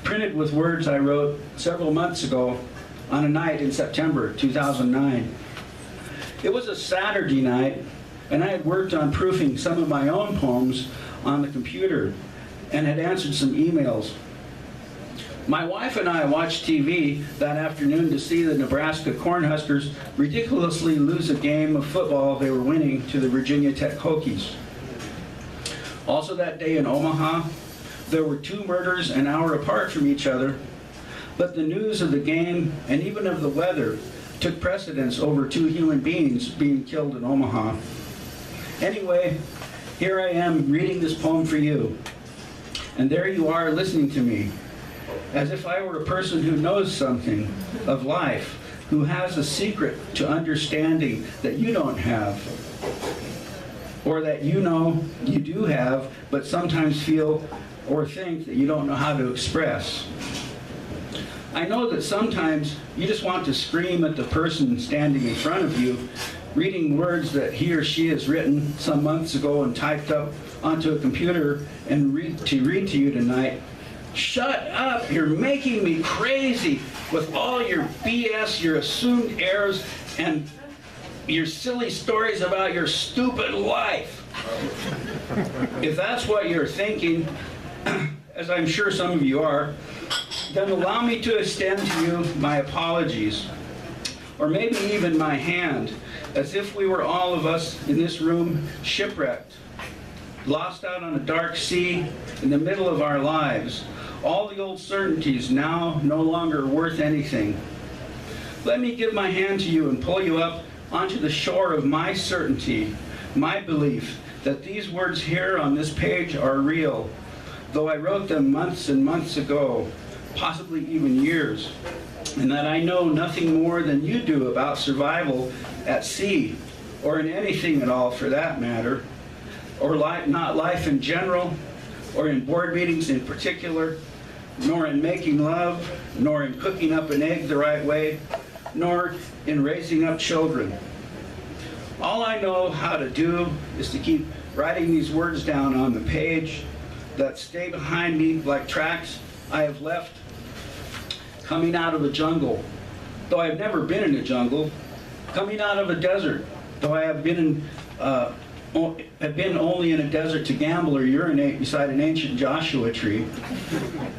[SPEAKER 8] printed with words I wrote several months ago on a night in September 2009. It was a Saturday night, and I had worked on proofing some of my own poems on the computer and had answered some emails. My wife and I watched TV that afternoon to see the Nebraska Cornhuskers ridiculously lose a game of football they were winning to the Virginia Tech Hokies. Also that day in Omaha, there were two murders an hour apart from each other, but the news of the game and even of the weather took precedence over two human beings being killed in Omaha. Anyway, here I am reading this poem for you, and there you are listening to me, as if I were a person who knows something of life, who has a secret to understanding that you don't have, or that you know you do have, but sometimes feel or think that you don't know how to express. I know that sometimes you just want to scream at the person standing in front of you, reading words that he or she has written some months ago and typed up onto a computer and read to you tonight. Shut up, you're making me crazy with all your BS, your assumed errors, and your silly stories about your stupid life. If that's what you're thinking, as I'm sure some of you are, then allow me to extend to you my apologies, or maybe even my hand, as if we were all of us in this room shipwrecked, lost out on a dark sea in the middle of our lives, all the old certainties now no longer worth anything. Let me give my hand to you and pull you up onto the shore of my certainty, my belief that these words here on this page are real, though I wrote them months and months ago, possibly even years, and that I know nothing more than you do about survival at sea, or in anything at all for that matter, or not life in general, or in board meetings in particular, nor in making love, nor in cooking up an egg the right way, nor in raising up children. All I know how to do is to keep writing these words down on the page that stay behind me like tracks I have left coming out of a jungle, though I've never been in a jungle, coming out of a desert, though I have been only in a desert to gamble or urinate beside an ancient Joshua tree,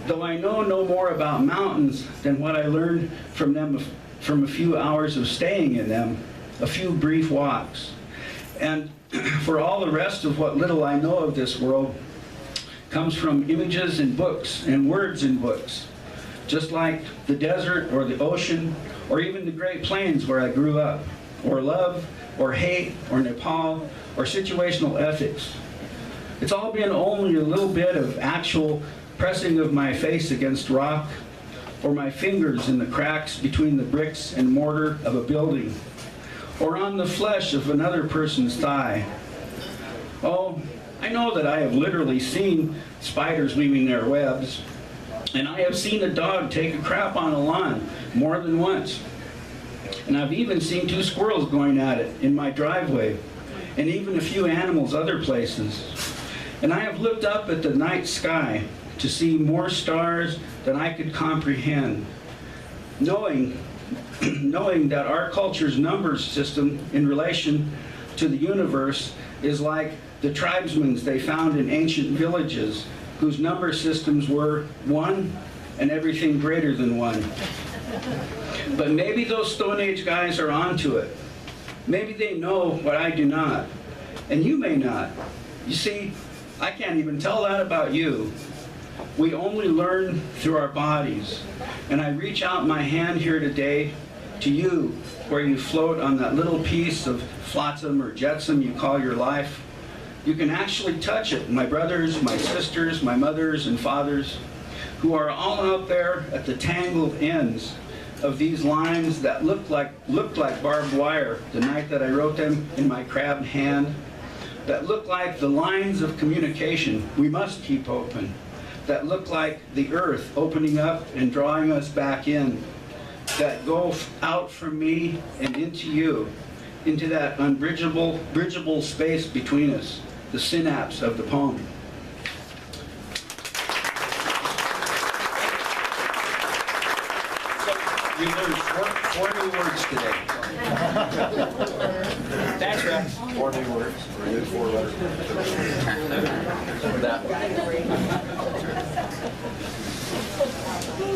[SPEAKER 8] though I know no more about mountains than what I learned from them from a few hours of staying in them, a few brief walks. And for all the rest of what little I know of this world comes from images in books and words in books, just like the desert or the ocean or even the Great Plains where I grew up, or love, or hate, or Nepal, or situational ethics. It's all been only a little bit of actual pressing of my face against rock, or my fingers in the cracks between the bricks and mortar of a building, or on the flesh of another person's thigh. Oh, I know that I have literally seen spiders weaving their webs, and I have seen a dog take a crap on a lawn more than once. And I've even seen 2 squirrels going at it in my driveway, and even a few animals other places. And I have looked up at the night sky to see more stars than I could comprehend, knowing that our culture's numbers system in relation to the universe is like the tribesmen's they found in ancient villages, whose number systems were 1 and everything greater than 1. But maybe those Stone Age guys are onto it. Maybe they know what I do not, and you may not. You see, I can't even tell that about you. We only learn through our bodies. And I reach out my hand here today to you, where you float on that little piece of flotsam or jetsam you call your life. You can actually touch it, my brothers, my sisters, my mothers and fathers, who are all out there at the tangled ends of these lines that looked like barbed wire the night that I wrote them in my crabbed hand, that look like the lines of communication we must keep open, that look like the earth opening up and drawing us back in, that go out from me and into you, into that bridgeable space between us, the synapse of the poem. We learned four new words today. That's right.
[SPEAKER 9] 4 new words. We did 4 letters.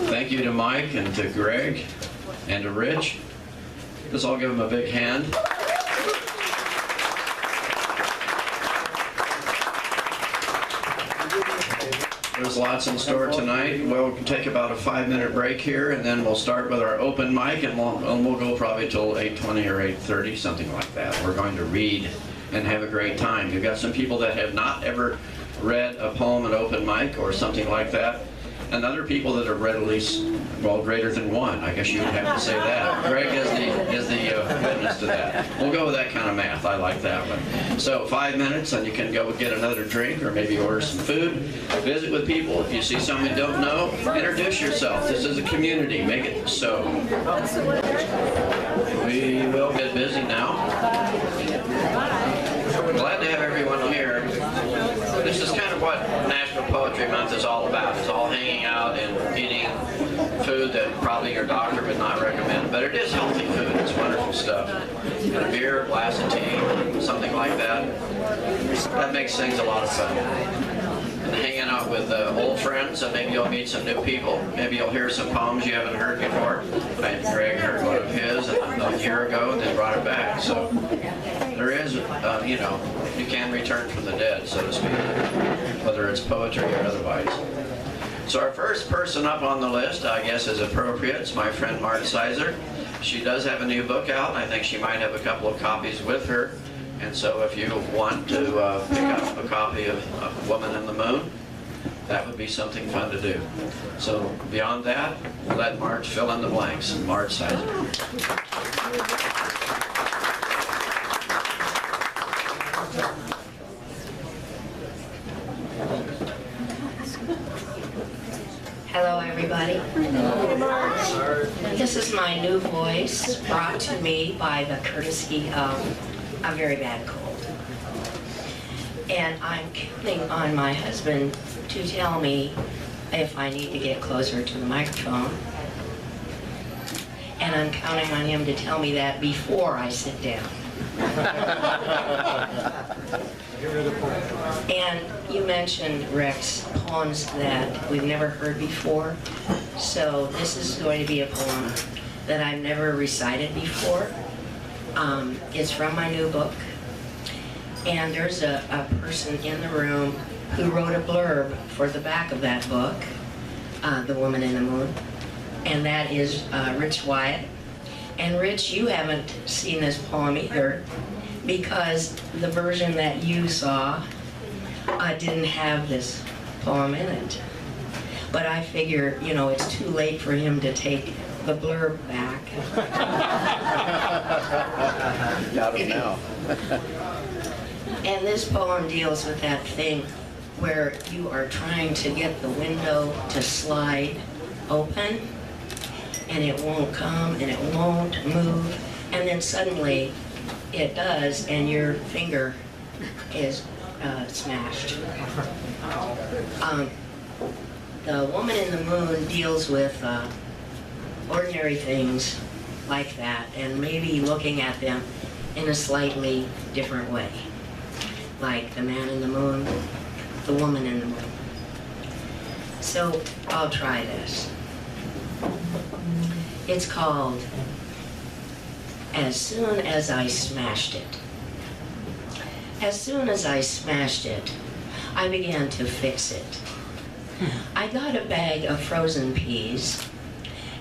[SPEAKER 1] Thank you to Mike and to Greg and to Rich. Let's all give them a big hand. There's lots in store tonight. We'll take about a 5-minute break here, and then we'll start with our open mic, and we'll go probably till 8:20 or 8:30, something like that. We're going to read and have a great time. You've got some people that have not ever read a poem at open mic or something like that, and other people that have read at least, well, greater than 1. I guess you would have to say that. Greg is the witness to that. We'll go with that kind of math. I like that one. So 5 minutes, and you can go get another drink or maybe order some food. Visit with people. If you see someone you don't know, introduce yourself. This is a community. Make it so. We will get busy now. Glad to have everyone here. This is kind of what National Poetry Month is all about. It's all hanging out and eating food that probably your doctor would not recommend, but it is healthy food. It's wonderful stuff. And a beer, a glass of tea, something like that. That makes things a lot of fun. And hanging out with old friends, and maybe you'll meet some new people. Maybe you'll hear some poems you haven't heard before. Greg heard one of his a year ago and then brought it back. So there is, you know, you can return from the dead, so to speak, whether it's poetry or otherwise. So our first person up on the list, I guess is appropriate, it's my friend Mark Sizer. She does have a new book out, and I think she might have a couple of copies with her. And so if you want to pick up a copy of Woman in the Moon, that would be something fun to do. So beyond that, let Marge fill in the blanks. Marge Sizer.
[SPEAKER 10] Hello, everybody. This is my new voice, brought to me by the courtesy of a very bad cold. And I'm counting on my husband to tell me if I need to get closer to the microphone. And I'm counting on him to tell me that before I sit down. And you mentioned, Rex, poems that we've never heard before. So this is going to be a poem that I've never recited before. It's from my new book. And there's a person in the room who wrote a blurb for the back of that book, The Woman in the Moon. And that is Rich Wyatt. And Rich, you haven't seen this poem either, because the version that you saw didn't have this poem in it. But I figure, you know, it's too late for him to take the blurb back.
[SPEAKER 9] Got him now.
[SPEAKER 10] And this poem deals with that thing where you are trying to get the window to slide open, and it won't come, and it won't move, and then suddenly it does, and your finger is smashed. The Woman in the Moon deals with ordinary things like that, and maybe looking at them in a slightly different way. Like the man in the moon, the woman in the moon. So I'll try this. It's called As Soon as I Smashed It. As soon as I smashed it, I began to fix it. I got a bag of frozen peas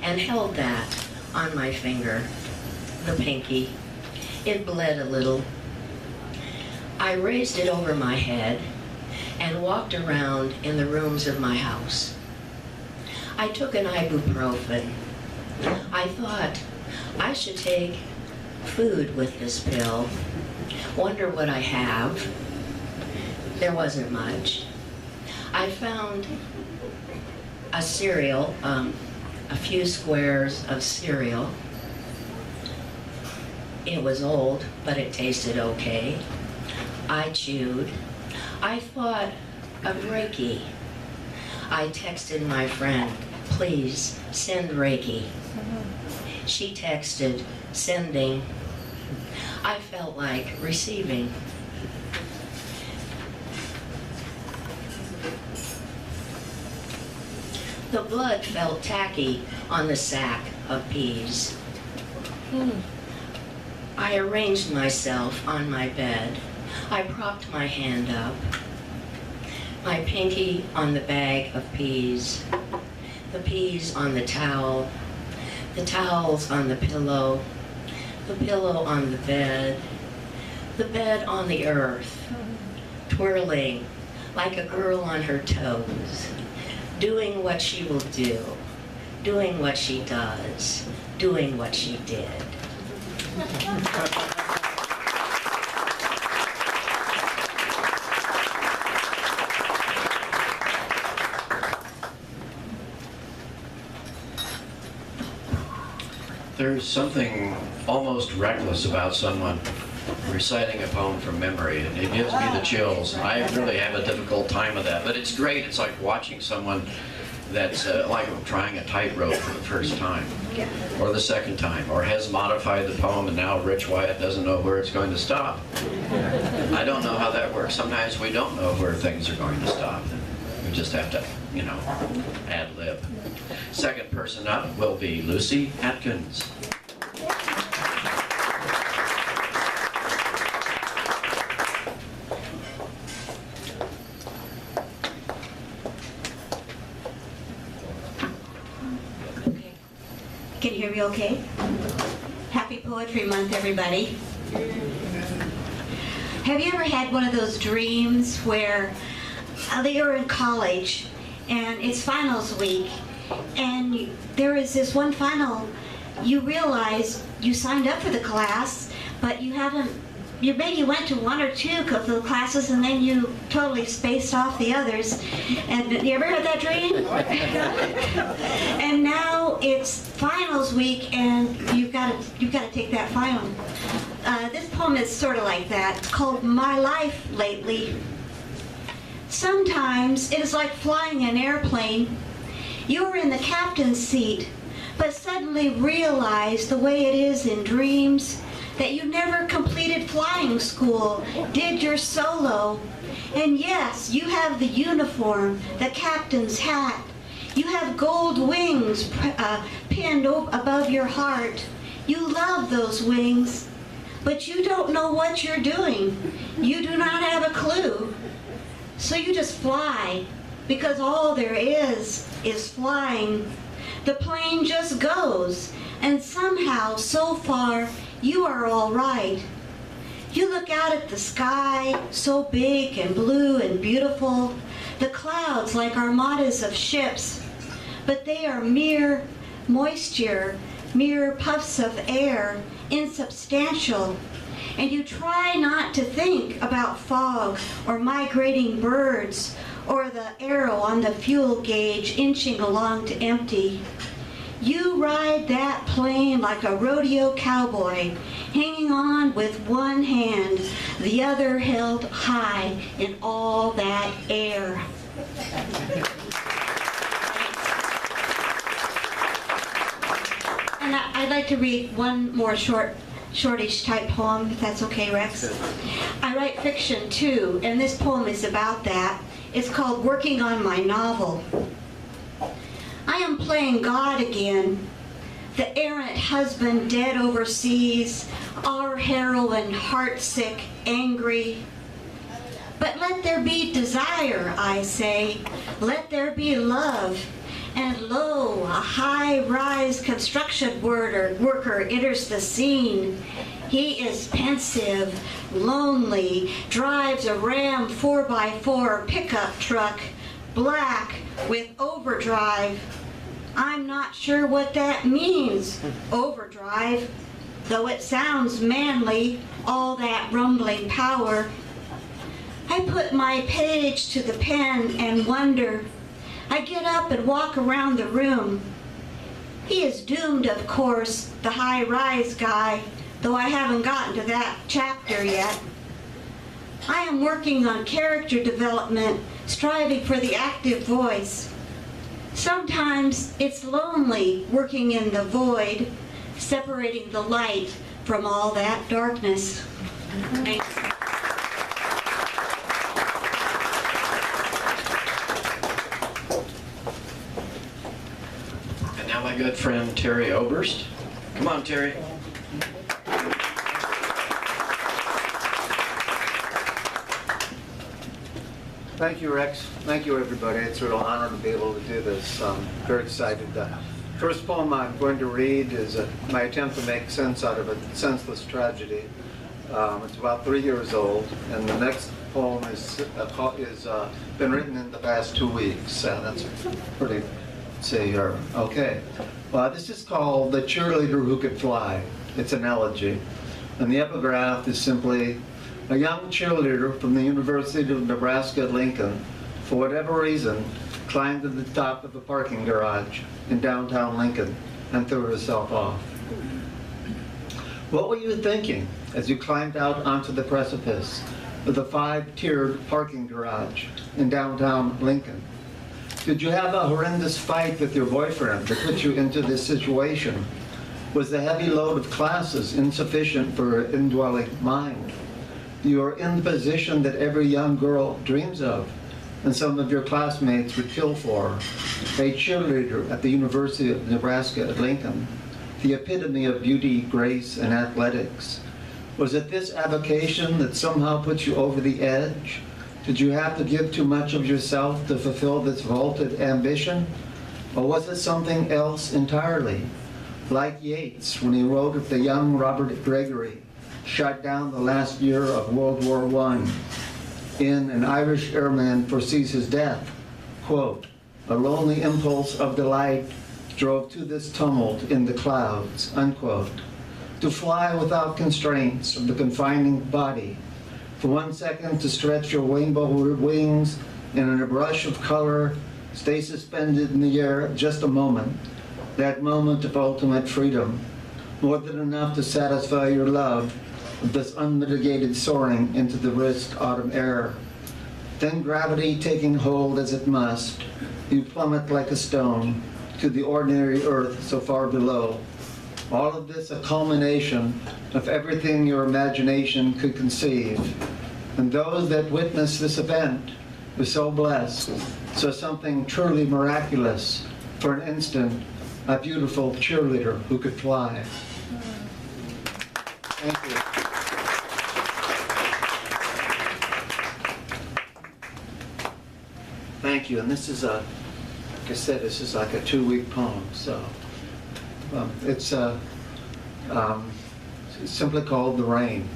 [SPEAKER 10] and held that on my finger, the pinky. It bled a little. I raised it over my head and walked around in the rooms of my house. I took an ibuprofen. I thought I should take food with this pill. Wonder what I have. There wasn't much. I found a cereal, a few squares of cereal. It was old, but it tasted okay. I chewed. I thought of Reiki. I texted my friend, please send Reiki. She texted, sending. I felt like receiving. The blood felt tacky on the sack of peas. I arranged myself on my bed. I propped my hand up, my pinky on the bag of peas, the peas on the towels on the pillow on the bed on the earth, twirling like a girl on her toes, doing what she will do, doing what she does, doing what she did.
[SPEAKER 1] There's something almost reckless about someone reciting a poem from memory. It gives me the chills. I really have a difficult time with that, but it's great. It's like watching someone that's like trying a tightrope for the first time, or the second time, or has modified the poem and now Rich Wyatt doesn't know where it's going to stop. I don't know how that works. Sometimes we don't know where things are going to stop. We just have to, you know, ad lib. Second person up will be Lucy Atkins.
[SPEAKER 11] Can you hear me okay? Happy Poetry Month, everybody. Have you ever had one of those dreams where you're in college and it's finals week and there is this one final, you realize you signed up for the class, but you maybe went to one or two of the classes and then you totally spaced off the others. And you ever had that dream? And now it's finals week and you've got to take that final. This poem is sort of like that. It's called My Life Lately. Sometimes it is like flying an airplane. You're in the captain's seat, but suddenly realize the way it is in dreams that you never completed flying school, did your solo. And yes, you have the uniform, the captain's hat. You have gold wings pinned above your heart. You love those wings, but you don't know what you're doing. You do not have a clue. So you just fly, because all there is flying. The plane just goes, and somehow, so far, you are all right. You look out at the sky, so big and blue and beautiful, the clouds like armadas of ships, but they are mere moisture, mere puffs of air, insubstantial. And you try not to think about fog or migrating birds or the arrow on the fuel gauge inching along to empty. You ride that plane like a rodeo cowboy, hanging on with one hand, the other held high in all that air. And I'd like to read one more shortish type poem, if that's okay, Rex. I write fiction too, and this poem is about that. It's called Working on My Novel. I am playing God again, the errant husband dead overseas, our heroine heartsick, angry. But let there be desire, I say, let there be love. And lo, a high-rise construction worker enters the scene. He is pensive, lonely, drives a Ram 4x4 pickup truck, black with overdrive. I'm not sure what that means, overdrive, though it sounds manly, all that rumbling power. I put my page to the pen and wonder. I get up and walk around the room. He is doomed, of course, the high-rise guy, though I haven't gotten to that chapter yet. I am working on character development, striving for the active voice. Sometimes it's lonely working in the void, separating the light from all that darkness. Thanks.
[SPEAKER 1] And now my good friend Terry Oberst. Come on, Terry.
[SPEAKER 9] Thank you, Rex. Thank you, everybody. It's a real honor to be able to do this. I'm very excited. First poem I'm going to read is my attempt to make sense out of a senseless tragedy. It's about 3 years old, and the next poem is been written in the past 2 weeks. That's pretty, say, okay. This is called The Cheerleader Who Could Fly. It's an elegy, and the epigraph is simply, a young cheerleader from the University of Nebraska at Lincoln, for whatever reason, climbed to the top of a parking garage in downtown Lincoln and threw herself off. What were you thinking as you climbed out onto the precipice of the 5-tiered parking garage in downtown Lincoln? Did you have a horrendous fight with your boyfriend that put you into this situation? Was the heavy load of classes insufficient for your indwelling mind? You are in the position that every young girl dreams of, and some of your classmates would kill for, a cheerleader at the University of Nebraska at Lincoln, the epitome of beauty, grace, and athletics. Was it this avocation that somehow put you over the edge? Did you have to give too much of yourself to fulfill this vaulted ambition? Or was it something else entirely? Like Yeats, when he wrote of the young Robert Gregory, shot down the last year of World War I. In An Irish Airman Foresees His Death, quote, a lonely impulse of delight drove to this tumult in the clouds, unquote. To fly without constraints of the confining body, for 1 second to stretch your rainbow wings and in a brush of color, stay suspended in the air just a moment, that moment of ultimate freedom, more than enough to satisfy your love of this unmitigated soaring into the brisk autumn air. Then gravity taking hold as it must, you plummet like a stone to the ordinary earth so far below. All of this a culmination of everything your imagination could conceive. And those that witnessed this event were so blessed, saw something truly miraculous. For an instant, a beautiful cheerleader who could fly. Thank you. Thank you, and this is like I said, this is like a 2-week poem, so it's simply called The Rain.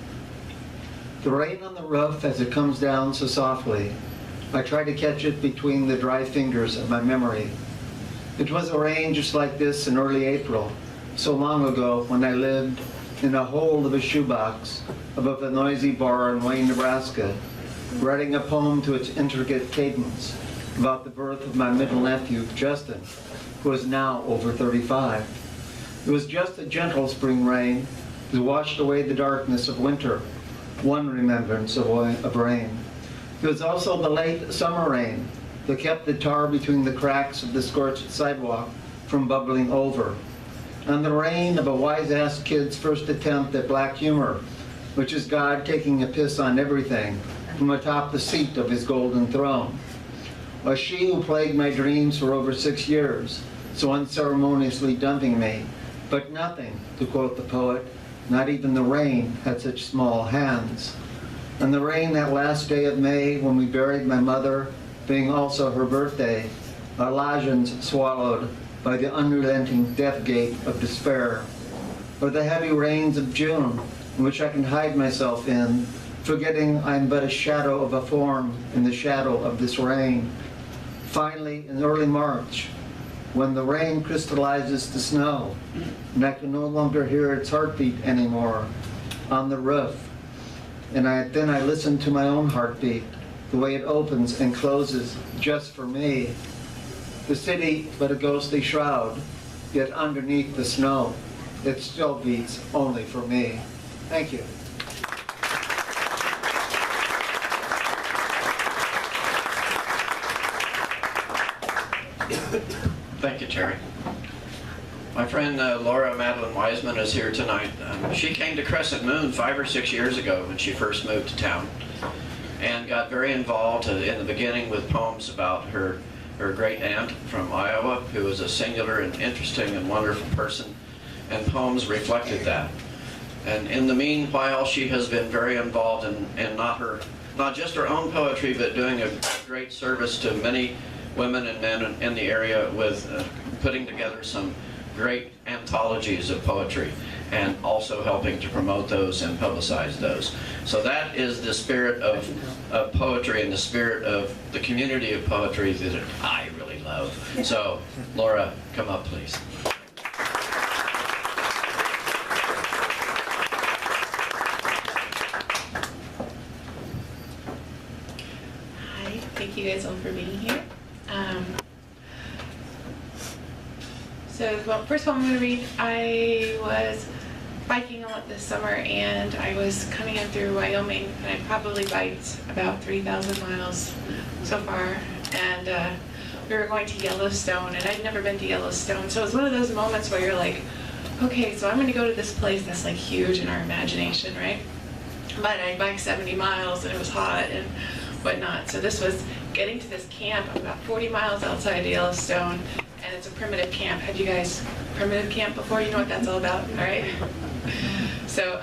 [SPEAKER 9] The rain on the roof as it comes down so softly, I try to catch it between the dry fingers of my memory. It was a rain just like this in early April, so long ago when I lived in a hole of a shoebox above a noisy bar in Wayne, Nebraska, writing a poem to its intricate cadence about the birth of my middle nephew, Justin, who is now over 35. It was just a gentle spring rain that washed away the darkness of winter, one remembrance of rain. It was also the late summer rain that kept the tar between the cracks of the scorched sidewalk from bubbling over, and the rain of a wise-ass kid's first attempt at black humor, which is God taking a piss on everything from atop the seat of his golden throne. A she who plagued my dreams for over 6 years, so unceremoniously dumping me, but nothing, to quote the poet, not even the rain had such small hands. And the rain that last day of May when we buried my mother, being also her birthday, our lodgings swallowed by the unrelenting death gate of despair. Or the heavy rains of June, in which I can hide myself in, forgetting I'm but a shadow of a form in the shadow of this rain. Finally, in early March, when the rain crystallizes to snow, and I can no longer hear its heartbeat anymore on the roof, and then I listen to my own heartbeat, the way it opens and closes just for me. The city but a ghostly shroud, yet underneath the snow, it still beats only for me. Thank you.
[SPEAKER 1] Thank you, Terry. My friend Laura Madeline Wiseman is here tonight. She came to Crescent Moon 5 or 6 years ago when she first moved to town, and got very involved in the beginning with poems about her great aunt from Iowa, who was a singular and interesting and wonderful person, and poems reflected that. And in the meanwhile, she has been very involved in not just her own poetry, but doing a great service to many women and men in the area with putting together some great anthologies of poetry, and also helping to promote those and publicize those. So that is the spirit of poetry and the spirit of the community of poetry that I really love. So, Laura, come up, please.
[SPEAKER 12] Hi, thank you guys all for being here. Well, first of all, I'm going to read. I was biking a lot this summer, and I was coming in through Wyoming, and I probably biked about 3,000 miles so far, and we were going to Yellowstone, and I'd never been to Yellowstone, so it was one of those moments where you're like, okay, so I'm going to go to this place that's like huge in our imagination, right? But I biked 70 miles, and it was hot and whatnot, so this was getting to this camp about 40 miles outside of Yellowstone, and it's a primitive camp. Had you guys primitive camp before? You know what that's all about, all right? So,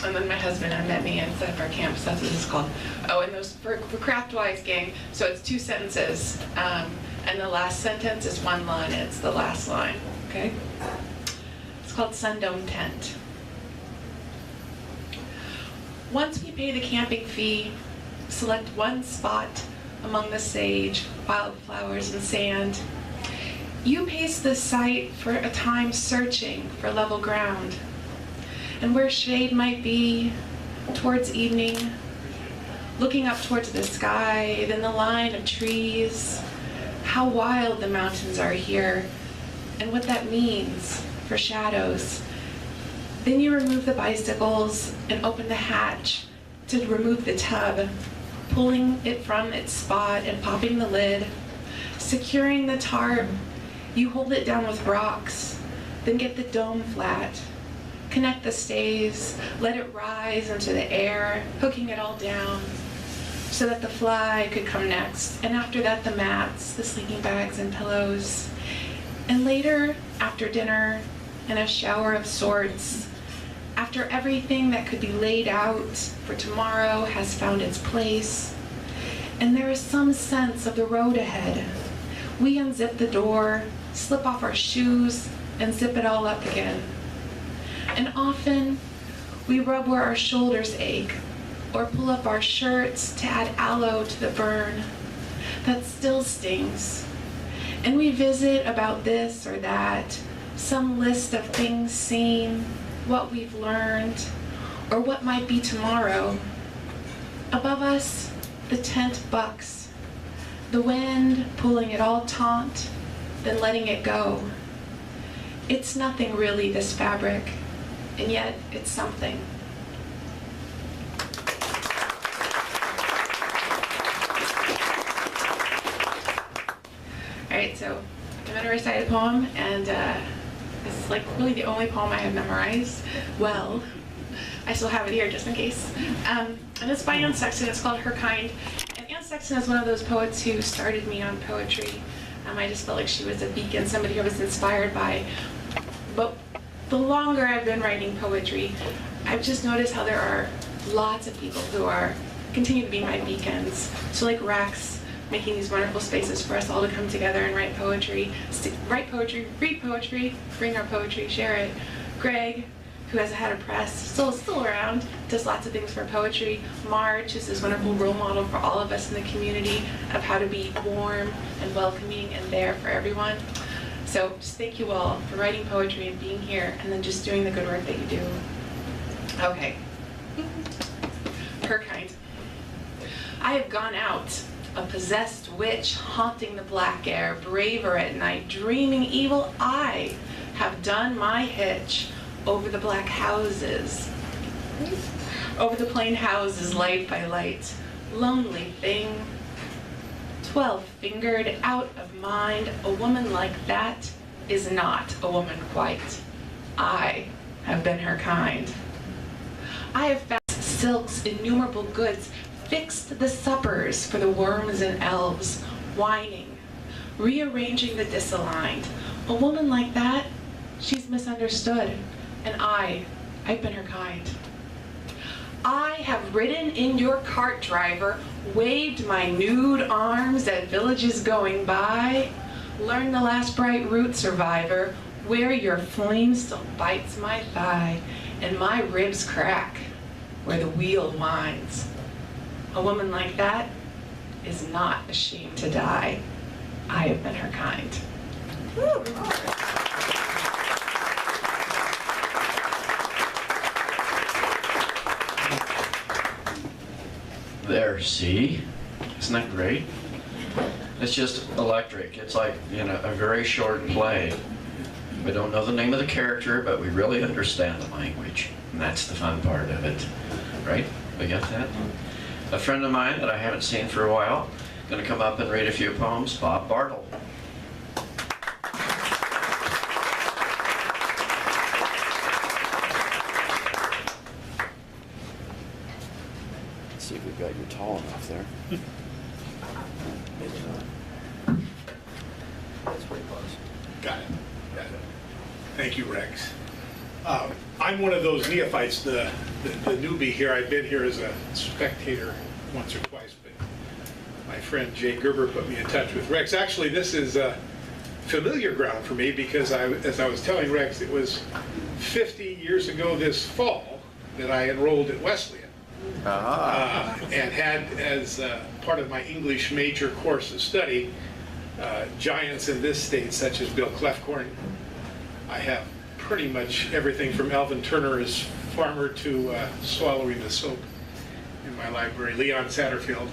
[SPEAKER 12] and then my husband met me and set up our camp, so that's what it's called. Oh, and those, for Craftwise gang, so it's 2 sentences, and the last sentence is 1 line, and it's the last line, okay? It's called Sundome Tent. Once we pay the camping fee, select one spot among the sage, wildflowers, and sand. You pace the site for a time searching for level ground, and where shade might be, towards evening, looking up towards the sky, then the line of trees, how wild the mountains are here, and what that means for shadows. Then you remove the bicycles and open the hatch to remove the tub, pulling it from its spot and popping the lid, securing the tarp. You hold it down with rocks, then get the dome flat, connect the stays, let it rise into the air, hooking it all down so that the fly could come next, and after that the mats, the sleeping bags and pillows. And later, after dinner, in a shower of sorts, after everything that could be laid out for tomorrow has found its place, and there is some sense of the road ahead, we unzip the door, slip off our shoes, and zip it all up again. And often, we rub where our shoulders ache, or pull up our shirts to add aloe to the burn that still stings. And we visit about this or that, some list of things seen, what we've learned, or what might be tomorrow. Above us, the tent bucks, the wind pulling it all taut, then letting it go. It's nothing really, this fabric, and yet it's something. All right, so I'm going to recite a poem, and this is like really the only poem I have memorized. Well, I still have it here just in case. And it's by Anne Sexton. It's called Her Kind. And Anne Sexton is one of those poets who started me on poetry. I just felt like she was a beacon, somebody who I was inspired by. But the longer I've been writing poetry, I've just noticed how there are lots of people who continue to be my beacons. So like Rex, making these wonderful spaces for us all to come together and write poetry, read poetry, bring our poetry, share it. Greg, who has had a press, still around, does lots of things for poetry. Marge is this wonderful role model for all of us in the community of how to be warm and welcoming and there for everyone. So just thank you all for writing poetry and being here, and then just doing the good work that you do. Okay. Her Kind. I have gone out, a possessed witch haunting the black air, braver at night, dreaming evil. I have done my hitch over the black houses, over the plain houses, light by light, lonely thing, 12-fingered, out of mind. A woman like that is not a woman quite. I have been her kind. I have found silks, innumerable goods, fixed the suppers for the worms and elves, whining, rearranging the disaligned. A woman like that, she's misunderstood, and I've been her kind. I have ridden in your cart, driver, waved my nude arms at villages going by, learned the last bright root, survivor, where your flame still bites my thigh, and my ribs crack where the wheel winds. A woman like that is not ashamed to die. I have been her kind.
[SPEAKER 1] There, see? Isn't that great? It's just electric. It's like, a very short play. We don't know the name of the character, but we really understand the language. And that's the fun part of it. Right? We got that? A friend of mine that I haven't seen for a while, going to come up and read a few poems, Bob Bartle.
[SPEAKER 13] Let's see if we've got you tall enough there. That's pretty close.
[SPEAKER 14] Got it. Thank you, Rex. I'm one of those neophytes, the newbie here. I've been here as a spectator once or twice, but my friend Jay Gerber put me in touch with Rex. Actually, this is familiar ground for me because as I was telling Rex, it was 50 years ago this fall that I enrolled at Wesleyan. And had as part of my English major course of study, giants in this state such as Bill Clefcorn. I have pretty much everything from Alvin Turner's Farmer to Swallowing the Soap in my library. Leon Satterfield.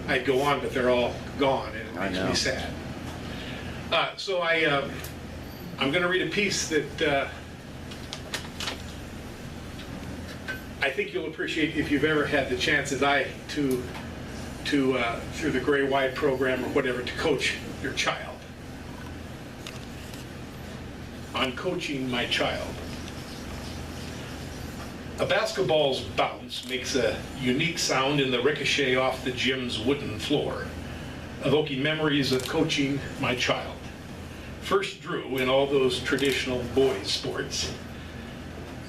[SPEAKER 14] I'd go on, but they're all gone, and it makes me sad. So I'm going to read a piece that I think you'll appreciate if you've ever had the chance, as I, to through the Gray Wide program or whatever, to coach your child. On coaching my child. A basketball's bounce makes a unique sound in the ricochet off the gym's wooden floor, evoking memories of coaching my child. First Drew in all those traditional boys' sports.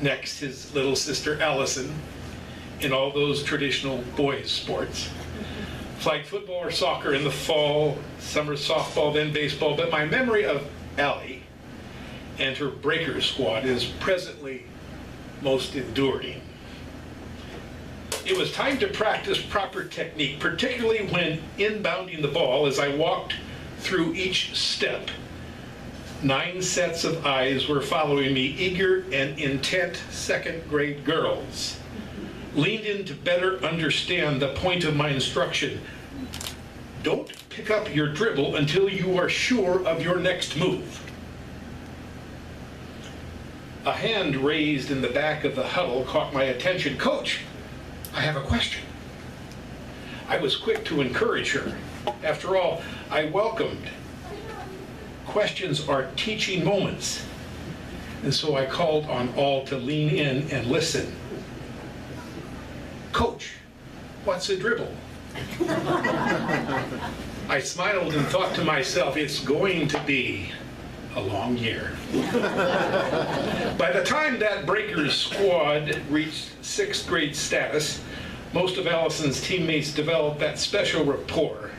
[SPEAKER 14] Next, his little sister Allison in all those traditional boys' sports. Flag football or soccer in the fall, summer softball, then baseball. But my memory of Allie and her breaker squad is presently most enduring. It was time to practice proper technique, particularly when inbounding the ball. As I walked through each step, 9 sets of eyes were following me, eager and intent second grade girls. Leaned in to better understand the point of my instruction. Don't pick up your dribble until you are sure of your next move. A hand raised in the back of the huddle caught my attention. Coach, I have a question. I was quick to encourage her. After all, I welcomed. Questions are teaching moments. And so I called on all to lean in and listen. Coach, what's a dribble? I smiled and thought to myself, it's going to be a long year. By the time that breakers squad reached 6th grade status, most of Allison's teammates developed that special rapport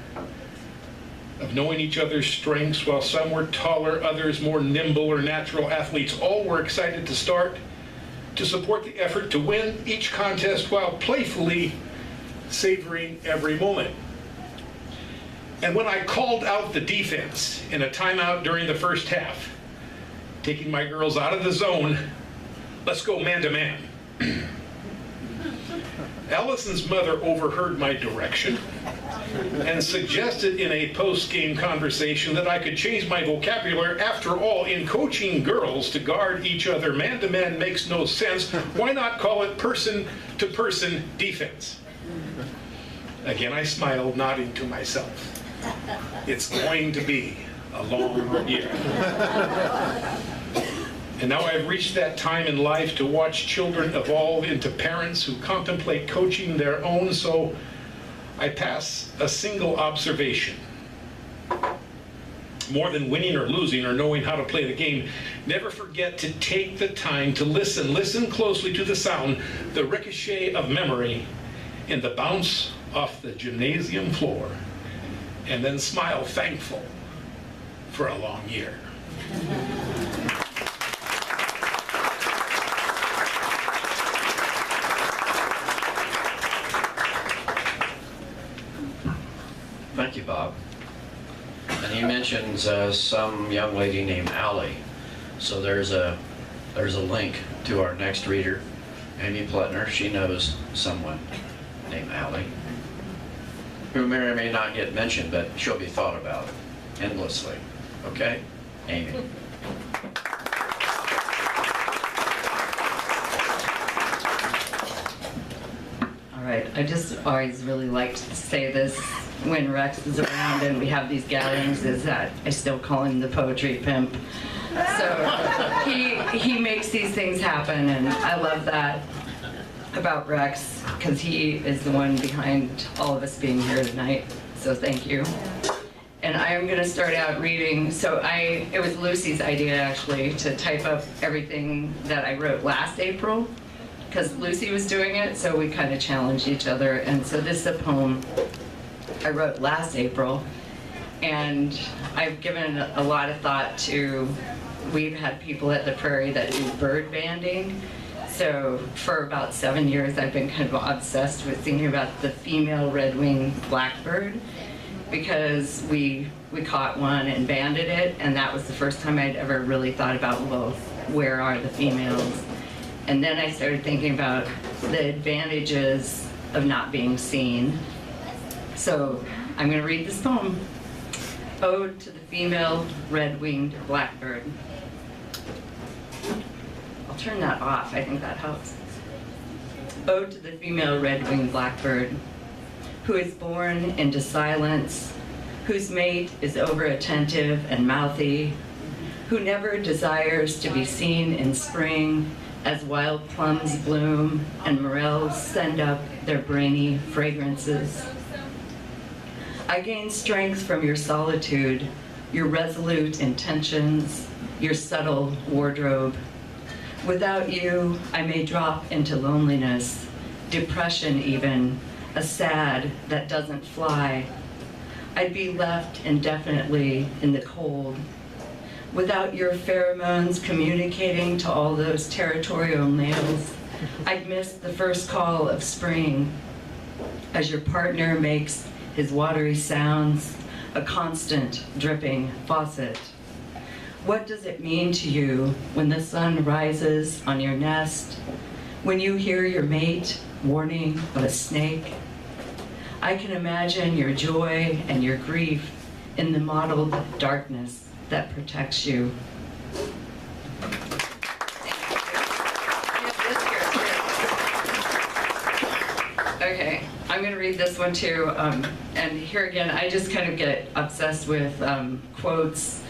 [SPEAKER 14] of knowing each other's strengths. While some were taller, others more nimble or natural athletes, all were excited to start to support the effort to win each contest while playfully savoring every moment. And when I called out the defense in a timeout during the first half, taking my girls out of the zone, let's go man to man. Allison's mother overheard my direction and suggested in a post-game conversation that I could change my vocabulary. After all, in coaching girls to guard each other, man-to-man makes no sense. Why not call it person-to-person defense? Again, I smiled, nodding to myself. It's going to be a long year. And now I've reached that time in life to watch children evolve into parents who contemplate coaching their own, so I pass a single observation. More than winning or losing or knowing how to play the game, never forget to take the time to listen. Listen closely to the sound, the ricochet of memory, and the bounce off the gymnasium floor, and then smile thankful for a long year.
[SPEAKER 1] Thank you, Bob. And he mentions some young lady named Allie. So there's a link to our next reader, Amy Pletner. She knows someone named Allie, who may or may not get mentioned, but she'll be thought about endlessly. Okay? Amy.
[SPEAKER 15] All right, I just always really like to say this when Rex is around and we have these gatherings, is that I still call him the poetry pimp. So he makes these things happen, and I love that about Rex, because he is the one behind all of us being here tonight. So thank you. And I am going to start out reading. So it was Lucy's idea, actually, to type up everything that I wrote last April, because Lucy was doing it, so we kind of challenged each other. And so this is a poem I wrote last April, and I've given a lot of thought to, we've had people at the Prairie that do bird banding. So for about 7 years, I've been kind of obsessed with thinking about the female red-winged blackbird, because we caught one and banded it, and that was the first time I'd ever really thought about, well, where are the females? And then I started thinking about the advantages of not being seen. So I'm going to read this poem, Ode to the Female Red-Winged Blackbird. I'll turn that off, I think that helps. Ode to the female red-winged blackbird, who is born into silence, whose mate is over-attentive and mouthy, who never desires to be seen in spring as wild plums bloom and morels send up their brainy fragrances. I gain strength from your solitude, your resolute intentions, your subtle wardrobe. Without you, I may drop into loneliness, depression even, a sad that doesn't fly. I'd be left indefinitely in the cold. Without your pheromones communicating to all those territorial nails, I'd miss the first call of spring as your partner makes his watery sounds, a constant dripping faucet. What does it mean to you when the sun rises on your nest, when you hear your mate warning of a snake? I can imagine your joy and your grief in the mottled darkness that protects you. Okay, I'm going to read this one too. And here again, I just kind of get obsessed with quotes.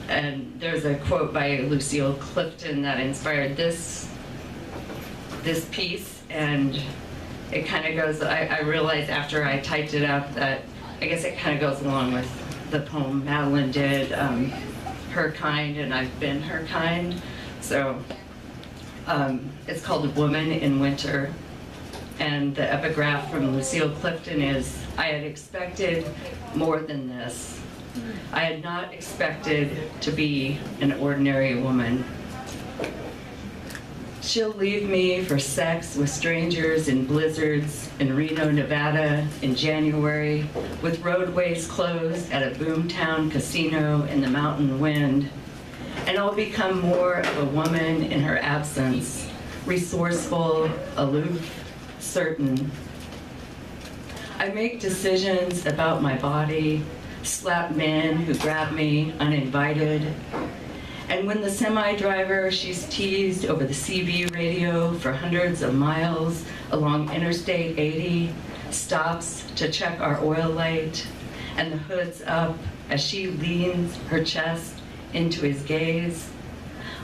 [SPEAKER 15] And there's a quote by Lucille Clifton that inspired this piece. And it kind of goes, I realized after I typed it up that I guess it kind of goes along with the poem Madeline did, Her Kind and I've Been Her Kind. So it's called Woman in Winter. And the epigraph from Lucille Clifton is, I had expected more than this. I had not expected to be an ordinary woman. She'll leave me for sex with strangers in blizzards in Reno, Nevada in January, with roadways closed at a boomtown casino in the mountain wind. And I'll become more of a woman in her absence, resourceful, aloof, certain. I make decisions about my body, slap men who grab me uninvited. And when the semi-driver she's teased over the CB radio for hundreds of miles along Interstate 80 stops to check our oil light, and the hood's up as she leans her chest into his gaze,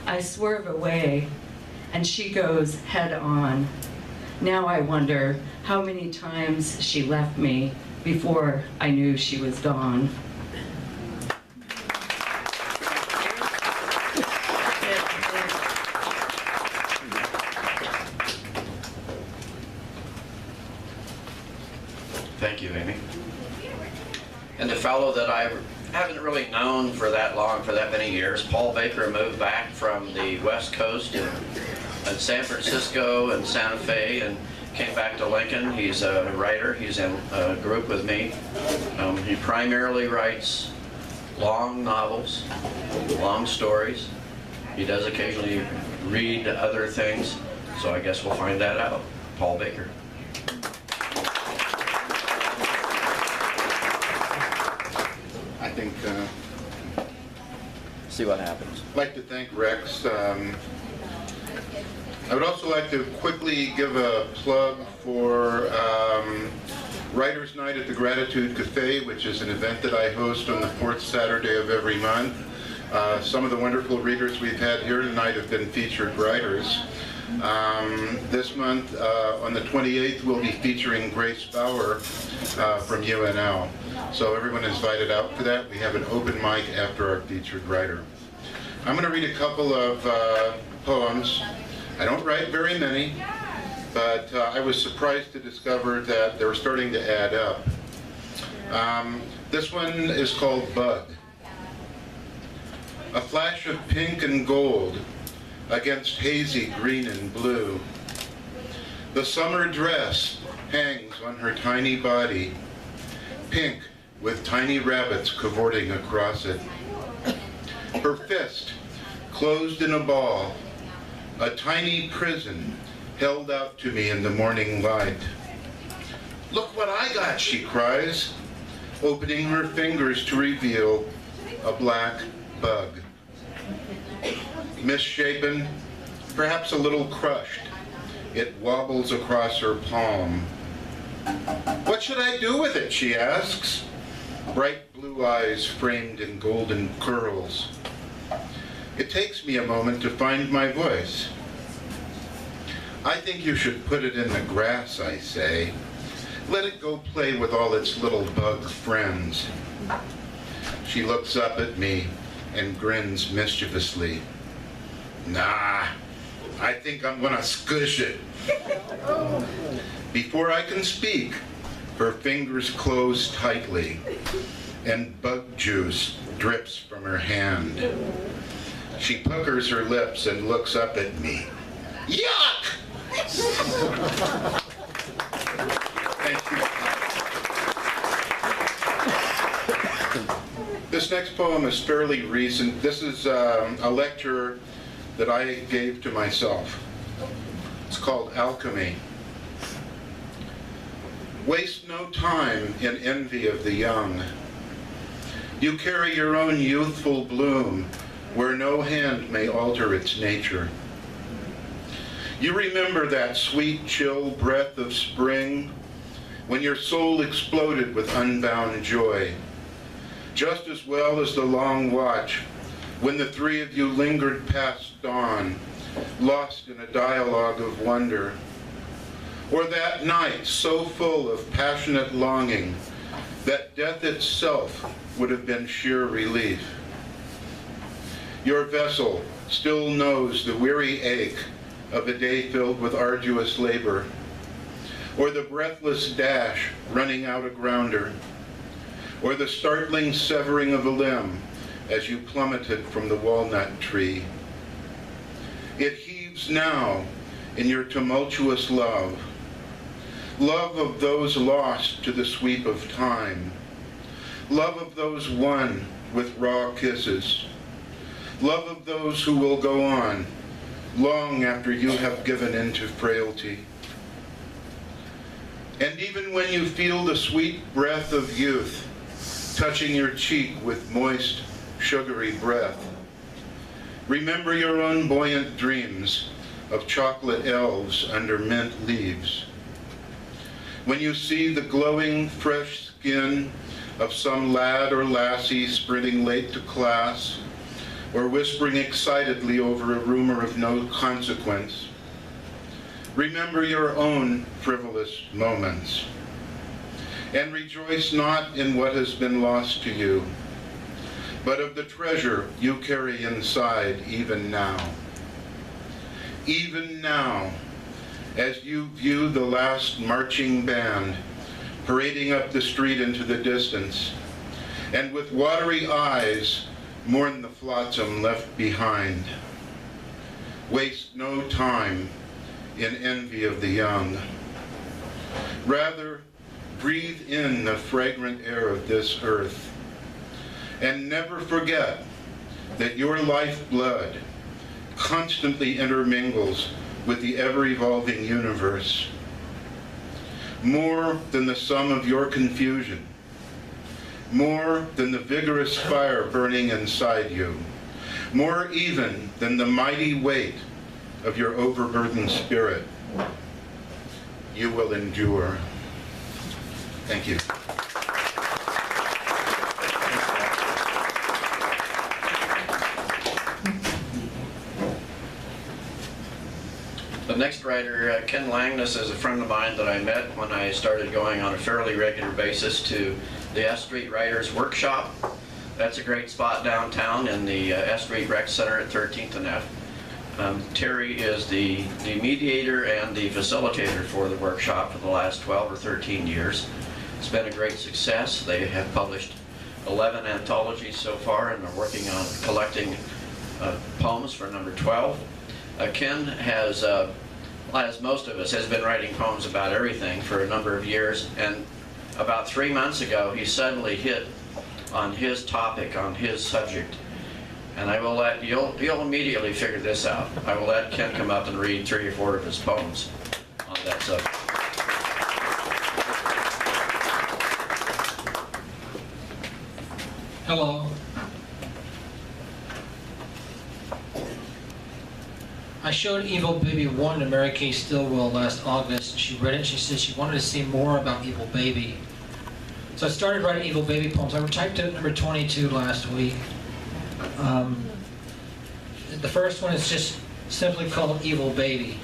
[SPEAKER 15] I swerve away and she goes head on. Now I wonder how many times she left me before I knew she was gone.
[SPEAKER 1] Thank you, Amy. And the fellow that I haven't really known for that long, for that many years, Paul Baker, moved back from the West Coast in San Francisco and Santa Fe and came back to Lincoln. He's a writer. He's in a group with me. He primarily writes long novels, long stories. He does occasionally read other things, so I guess we'll find that out. Paul Baker.
[SPEAKER 16] I think,
[SPEAKER 13] see what happens.
[SPEAKER 16] I'd like to thank Rex. I would also like to quickly give a plug for Writers' Night at the Gratitude Cafe, which is an event that I host on the fourth Saturday of every month. Some of the wonderful readers we've had here tonight have been featured writers. This month, on the 28th, we'll be featuring Grace Bauer from UNL. So everyone is invited out for that. We have an open mic after our featured writer. I'm going to read a couple of poems. I don't write very many, but I was surprised to discover that they were starting to add up. This one is called Bug. A flash of pink and gold against hazy green and blue. The summer dress hangs on her tiny body, pink with tiny rabbits cavorting across it. Her fist closed in a ball, a tiny prison held out to me in the morning light. Look what I got, she cries, opening her fingers to reveal a black bug. Misshapen, perhaps a little crushed, it wobbles across her palm. What should I do with it, she asks, bright blue eyes framed in golden curls. It takes me a moment to find my voice. I think you should put it in the grass, I say. Let it go play with all its little bug friends. She looks up at me and grins mischievously. Nah, I think I'm gonna squish it. Before I can speak, her fingers close tightly and bug juice drips from her hand. She puckers her lips and looks up at me. Yuck! Thank you. This next poem is fairly recent. This is a lecture that I gave to myself. It's called Alchemy. Waste no time in envy of the young. You carry your own youthful bloom where no hand may alter its nature. You remember that sweet, chill breath of spring when your soul exploded with unbound joy, just as well as the long watch when the three of you lingered past dawn, lost in a dialogue of wonder, or that night so full of passionate longing that death itself would have been sheer relief. Your vessel still knows the weary ache of a day filled with arduous labor, or the breathless dash running out a grounder, or the startling severing of a limb as you plummeted from the walnut tree. It heaves now in your tumultuous love, love of those lost to the sweep of time, love of those won with raw kisses, love of those who will go on long after you have given into frailty. And even when you feel the sweet breath of youth touching your cheek with moist, sugary breath, remember your own buoyant dreams of chocolate elves under mint leaves. When you see the glowing, fresh skin of some lad or lassie sprinting late to class, or whispering excitedly over a rumor of no consequence, remember your own frivolous moments, and rejoice not in what has been lost to you, but of the treasure you carry inside even now. Even now, as you view the last marching band parading up the street into the distance, and with watery eyes mourn the flotsam left behind. Waste no time in envy of the young. Rather, breathe in the fragrant air of this earth, and never forget that your lifeblood constantly intermingles with the ever-evolving universe. More than the sum of your confusion, more than the vigorous fire burning inside you, more even than the mighty weight of your overburdened spirit, you will endure. Thank you.
[SPEAKER 1] The next writer, Ken Langness, is a friend of mine that I met when I started going on a fairly regular basis to the S Street Writers Workshop. That's a great spot downtown in the S Street Rec Center at 13th and F. Terry is the mediator and the facilitator for the workshop for the last 12 or 13 years. It's been a great success. They have published 11 anthologies so far and are working on collecting poems for number 12. Ken has, as most of us, has been writing poems about everything for a number of years, and about 3 months ago he suddenly hit on his topic, on his subject, and I will let, you'll immediately figure this out. I will let Ken come up and read 3 or 4 of his poems on that subject.
[SPEAKER 17] Hello. I showed Evil Baby 1 to Mary Kay Stillwell last August. She read it and she said she wanted to see more about Evil Baby. So I started writing Evil Baby poems. I typed out number 22 last week. The first one is just simply called Evil Baby.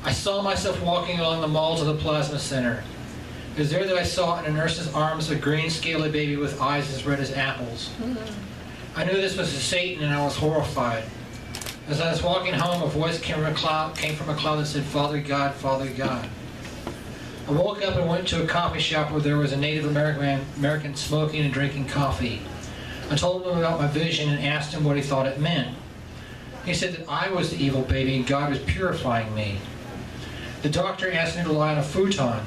[SPEAKER 17] I saw myself walking along the malls of the Plasma Center, It was there that I saw in a nurse's arms a green scaly baby with eyes as red as apples. I knew this was Satan and I was horrified. As I was walking home, a voice came from a cloud that said, "Father God, Father God." I woke up and went to a coffee shop where there was a Native American smoking and drinking coffee. I told him about my vision and asked him what he thought it meant. He said that I was the evil baby and God was purifying me. The doctor asked me to lie on a futon.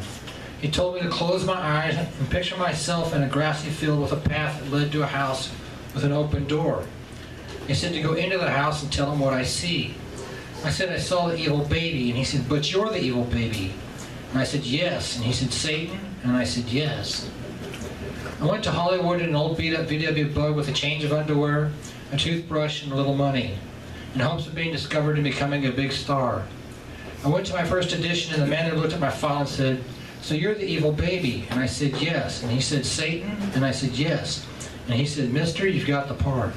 [SPEAKER 17] He told me to close my eyes and picture myself in a grassy field with a path that led to a house with an open door. He said to go into the house and tell him what I see. I said I saw the evil baby, and he said, "But you're the evil baby." And I said, "Yes." And he said, "Satan?" And I said, "Yes." I went to Hollywood in an old beat-up VW Bug with a change of underwear, a toothbrush, and a little money, in hopes of being discovered and becoming a big star. I went to my first audition, and the manager looked at my file and said, "So you're the evil baby?" And I said, "Yes." And he said, "Satan?" And I said, "Yes." And he said, "Mister, you've got the part."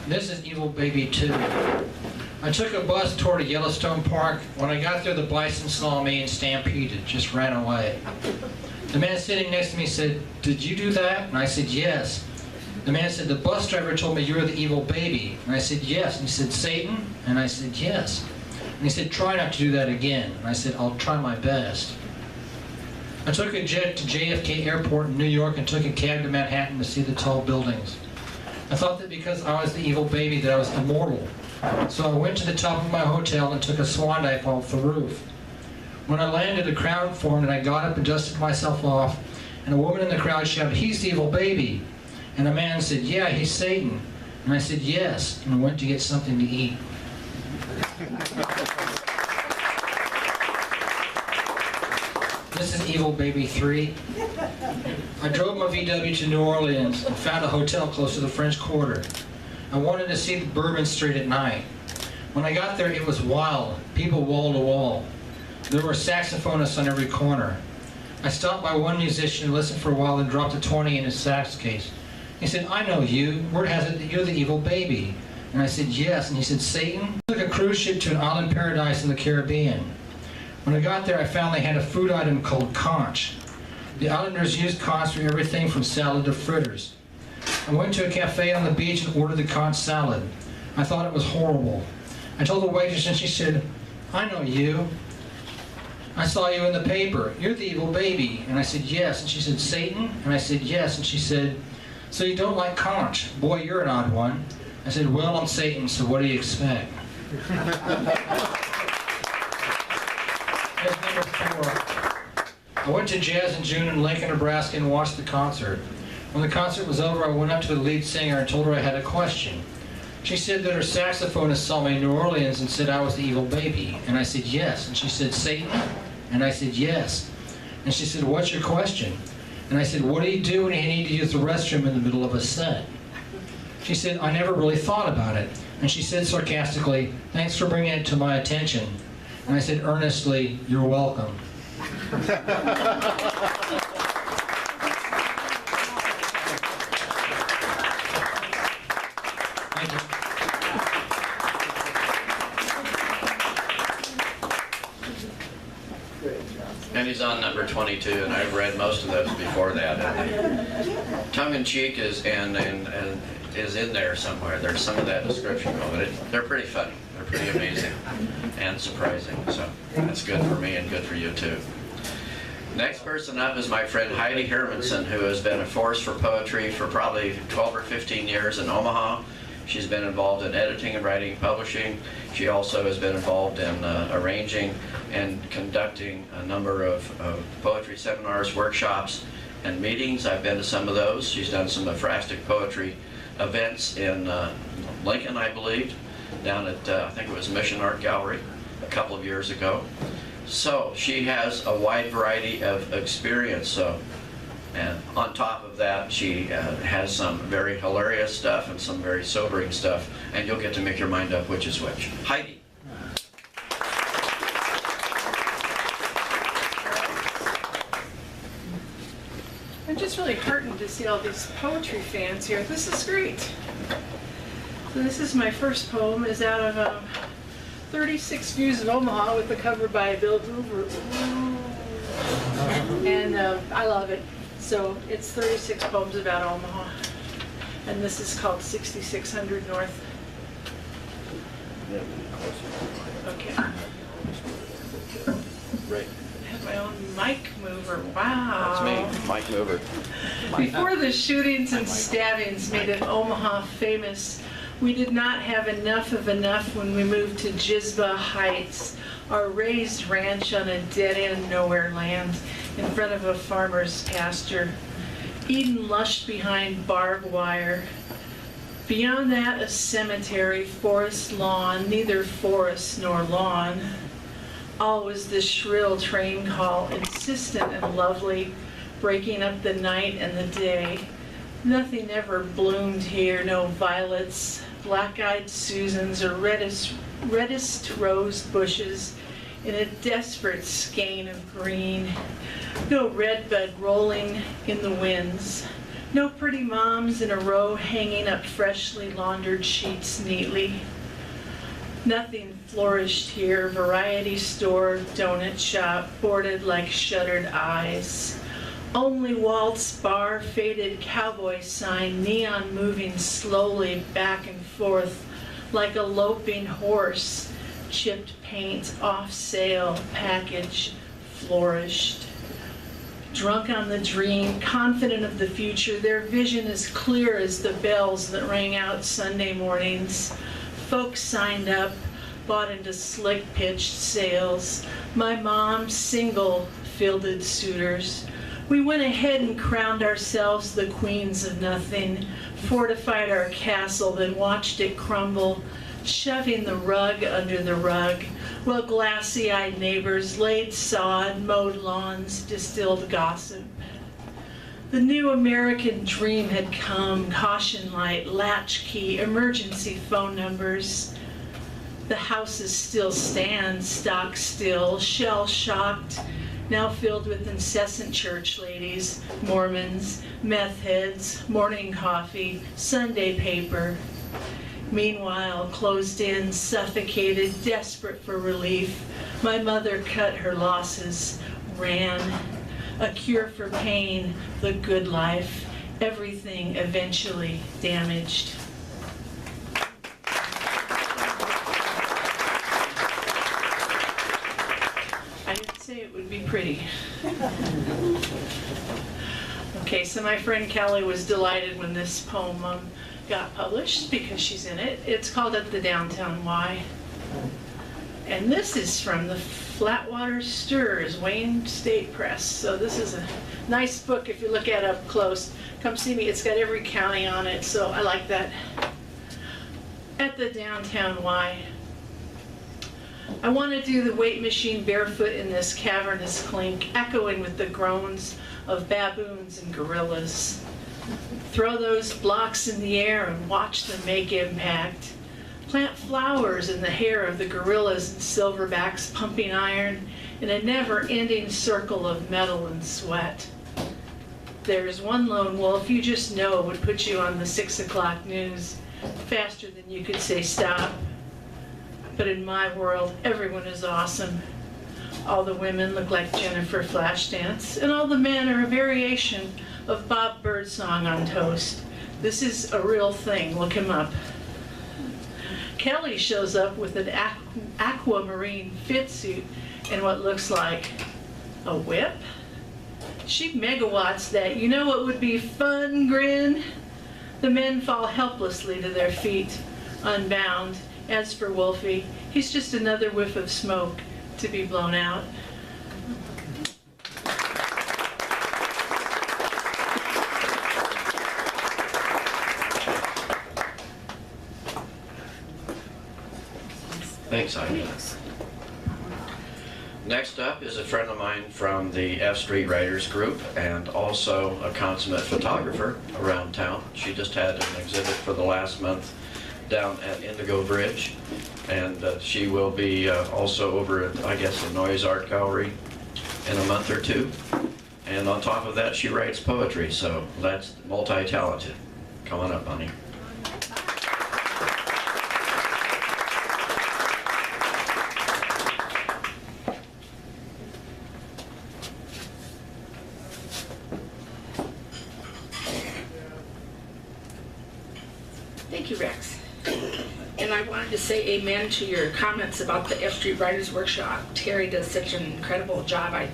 [SPEAKER 17] This is Evil Baby 2. I took a bus toward a Yellowstone Park. When I got there, the bison saw me and stampeded, just ran away. The man sitting next to me said, "Did you do that?" And I said, "Yes." The man said, "The bus driver told me you were the evil baby." And I said, "Yes." And he said, "Satan?" And I said, "Yes." And he said, "Try not to do that again." And I said, "I'll try my best." I took a jet to JFK Airport in New York and took a cab to Manhattan to see the tall buildings. I thought that because I was the evil baby that I was immortal. So I went to the top of my hotel and took a swan dive off the roof. When I landed, a crowd formed and I got up and dusted myself off, and a woman in the crowd shouted, "He's the evil baby." And a man said, "Yeah, he's Satan." And I said, "Yes," and I went to get something to eat. This is Evil Baby 3. I drove my VW to New Orleans and found a hotel close to the French Quarter. I wanted to see the Bourbon Street at night. When I got there, it was wild, people wall to wall. There were saxophonists on every corner. I stopped by one musician and listened for a while, then dropped a 20 in his sax case. He said, "I know you. Word has it that you're the evil baby." And I said, "Yes." And he said, "Satan?" I took a cruise ship to an island paradise in the Caribbean. When I got there, I found they had a food item called conch. The islanders used conch for everything from salad to fritters. I went to a cafe on the beach and ordered the conch salad. I thought it was horrible. I told the waitress and she said, "I know you. I saw you in the paper. You're the evil baby." And I said, "Yes." And she said, "Satan?" And I said, "Yes." And she said, "So you don't like conch? Boy, you're an odd one." I said, "Well, I'm Satan, so what do you expect?" That's number 4. I went to Jazz in June in Lincoln, Nebraska and watched the concert. When the concert was over, I went up to the lead singer and told her I had a question. She said that her saxophonist saw me in New Orleans and said I was the evil baby. And I said, "Yes." And she said, "Satan?" And I said, "Yes." And she said, "What's your question?" And I said, "What do you do when you need to use the restroom in the middle of a set?" She said, "I never really thought about it." And she said sarcastically, "Thanks for bringing it to my attention." And I said earnestly, "You're welcome." Thank you.
[SPEAKER 1] And he's on number 22, and I've read most of those before that. And tongue-in-cheek is in there somewhere. There's some of that description of it. They're pretty funny. They're pretty amazing and surprising. So that's good for me and good for you too. Next person up is my friend Heidi Hermanson, who has been a force for poetry for probably 12 or 15 years in Omaha. She's been involved in editing and writing and publishing. She also has been involved in arranging and conducting a number of poetry seminars, workshops, and meetings. I've been to some of those. She's done some aphrastic poetry events in Lincoln, I believe, down at, I think it was Mission Art Gallery a couple of years ago. So she has a wide variety of experience. And on top of that, she has some very hilarious stuff and some very sobering stuff, and you'll get to make your mind up which is which. Heidi.
[SPEAKER 4] I'm just really heartened to see all these poetry fans here. This is great. So this is my first poem, is out of 36 Views of Omaha with the cover by Bill Hoover. And I love it. So it's 36 poems about Omaha. And this is called 6600 North. Okay.
[SPEAKER 1] Right.
[SPEAKER 4] I have my own mic mover. Wow.
[SPEAKER 1] That's me, Mike Mover.
[SPEAKER 4] Before the shootings and stabbings made it Omaha famous, we did not have enough of enough when we moved to Jizba Heights, our raised ranch on a dead-end nowhere land in front of a farmer's pasture. Eden lushed behind barbed wire. Beyond that, a cemetery, forest lawn, neither forest nor lawn. Always the shrill train call, insistent and lovely, breaking up the night and the day. Nothing ever bloomed here, no violets, black-eyed Susans, or reddest rose bushes in a desperate skein of green. No redbud rolling in the winds. No pretty moms in a row hanging up freshly laundered sheets neatly. Nothing flourished here, variety store, donut shop, boarded like shuttered eyes. Only waltz bar, faded cowboy sign, neon moving slowly back and forth like a loping horse. Chipped paint, off sale, package, flourished. Drunk on the dream, confident of the future, their vision as clear as the bells that rang out Sunday mornings. Folks signed up, bought into slick-pitched sales. My mom, single, fielded suitors. We went ahead and crowned ourselves the queens of nothing, fortified our castle, then watched it crumble, shoving the rug under the rug, while glassy-eyed neighbors laid sod, mowed lawns, distilled gossip. The new American dream had come, caution light, latchkey, emergency phone numbers. The houses still stand, stock still, shell-shocked, now filled with incessant church ladies, Mormons, meth heads, morning coffee, Sunday paper. Meanwhile, closed in, suffocated, desperate for relief, my mother cut her losses, ran. A cure for pain, the good life, everything eventually damaged. I didn't say it would be pretty. Okay, so my friend Kelly was delighted when this poem got published because she's in it. It's called At the Downtown Y. And this is from the Flatwater Stirs, Wayne State Press. So this is a nice book if you look at it up close. Come see me, it's got every county on it, so I like that. At the Downtown Y. I want to do the weight machine barefoot in this cavernous clink, echoing with the groans of baboons and gorillas. Throw those blocks in the air and watch them make impact. Plant flowers in the hair of the gorillas and silverbacks pumping iron in a never-ending circle of metal and sweat. There's one lone wolf you just know would put you on the 6 o'clock news faster than you could say stop. But in my world, everyone is awesome. All the women look like Jennifer Flashdance, and all the men are a variation of Bob Birdsong on toast. This is a real thing, look him up. Kelly shows up with an aquamarine fit suit and what looks like a whip. She megawatts that, you know what would be fun grin? The men fall helplessly to their feet, unbound. As for Wolfie, he's just another whiff of smoke to be blown out.
[SPEAKER 1] Thanks, Ivy. Next up is a friend of mine from the F Street Writers Group and also a consummate photographer around town. She just had an exhibit for the last month down at Indigo Bridge, and she will be also over at, I guess, the Noise Art Gallery in a month or two. And on top of that, she writes poetry, so that's multi-talented. Come on up, honey.
[SPEAKER 18] Thank you, Rex. And I wanted to say amen to your comments about the F Street Writers Workshop. Terry does such an incredible job. I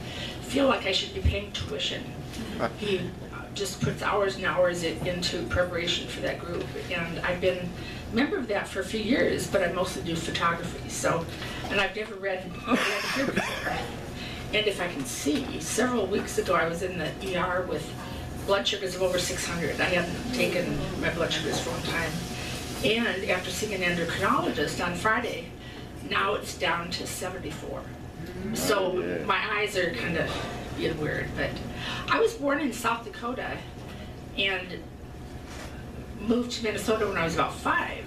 [SPEAKER 18] feel like I should be paying tuition. He just puts hours and hours into preparation for that group. And I've been a member of that for a few years, but I mostly do photography. So, and I've never read here before. And if I can see, several weeks ago I was in the ER with blood sugars of over 600. I hadn't taken my blood sugars for a long time. And after seeing an endocrinologist on Friday, now it's down to 74. So my eyes are kind of being weird. But I was born in South Dakota and moved to Minnesota when I was about 5.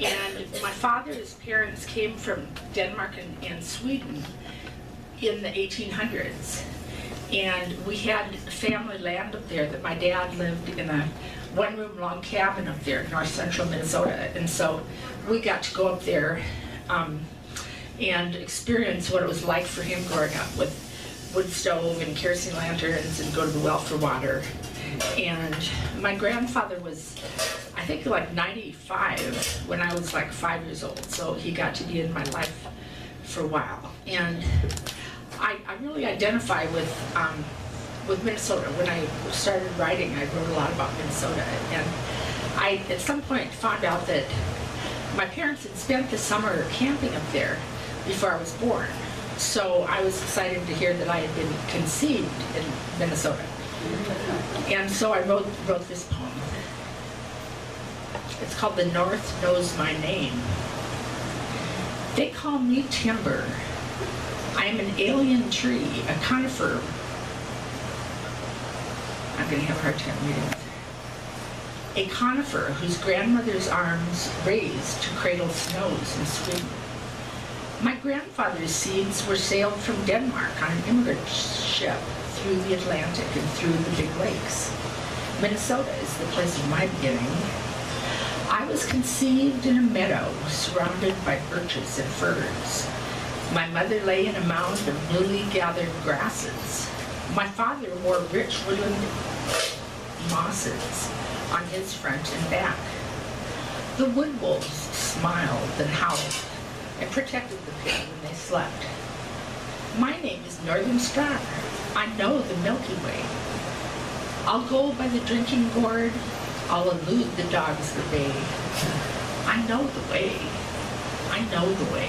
[SPEAKER 18] And my father's parents came from Denmark and Sweden in the 1800s. And we had family land up there that my dad lived in a one-room log cabin up there in north central Minnesota. And so we got to go up there and experience what it was like for him growing up with wood stove and kerosene lanterns and go to the well for water. And my grandfather was, I think, like 95 when I was like 5 years old. So he got to be in my life for a while. And I really identify with Minnesota. When I started writing, I wrote a lot about Minnesota. And I, at some point, found out that my parents had spent the summer camping up there before I was born. So I was excited to hear that I had been conceived in Minnesota. And so I wrote this poem. It's called The North Knows My Name. They call me timber. I am an alien tree, a conifer. I'm going to have a hard time reading this. A conifer whose grandmother's arms raised to cradle snows in Sweden. My grandfather's seeds were sailed from Denmark on an immigrant ship through the Atlantic and through the big lakes. Minnesota is the place of my beginning. I was conceived in a meadow surrounded by birches and firs. My mother lay in a mound of newly gathered grasses. My father wore rich woodland mosses on his front and back. The wood wolves smiled and howled and protected the pig when they slept. My name is Northern Star. I know the Milky Way. I'll go by the drinking gourd. I'll elude the dogs that bay. I know the way. I know the way.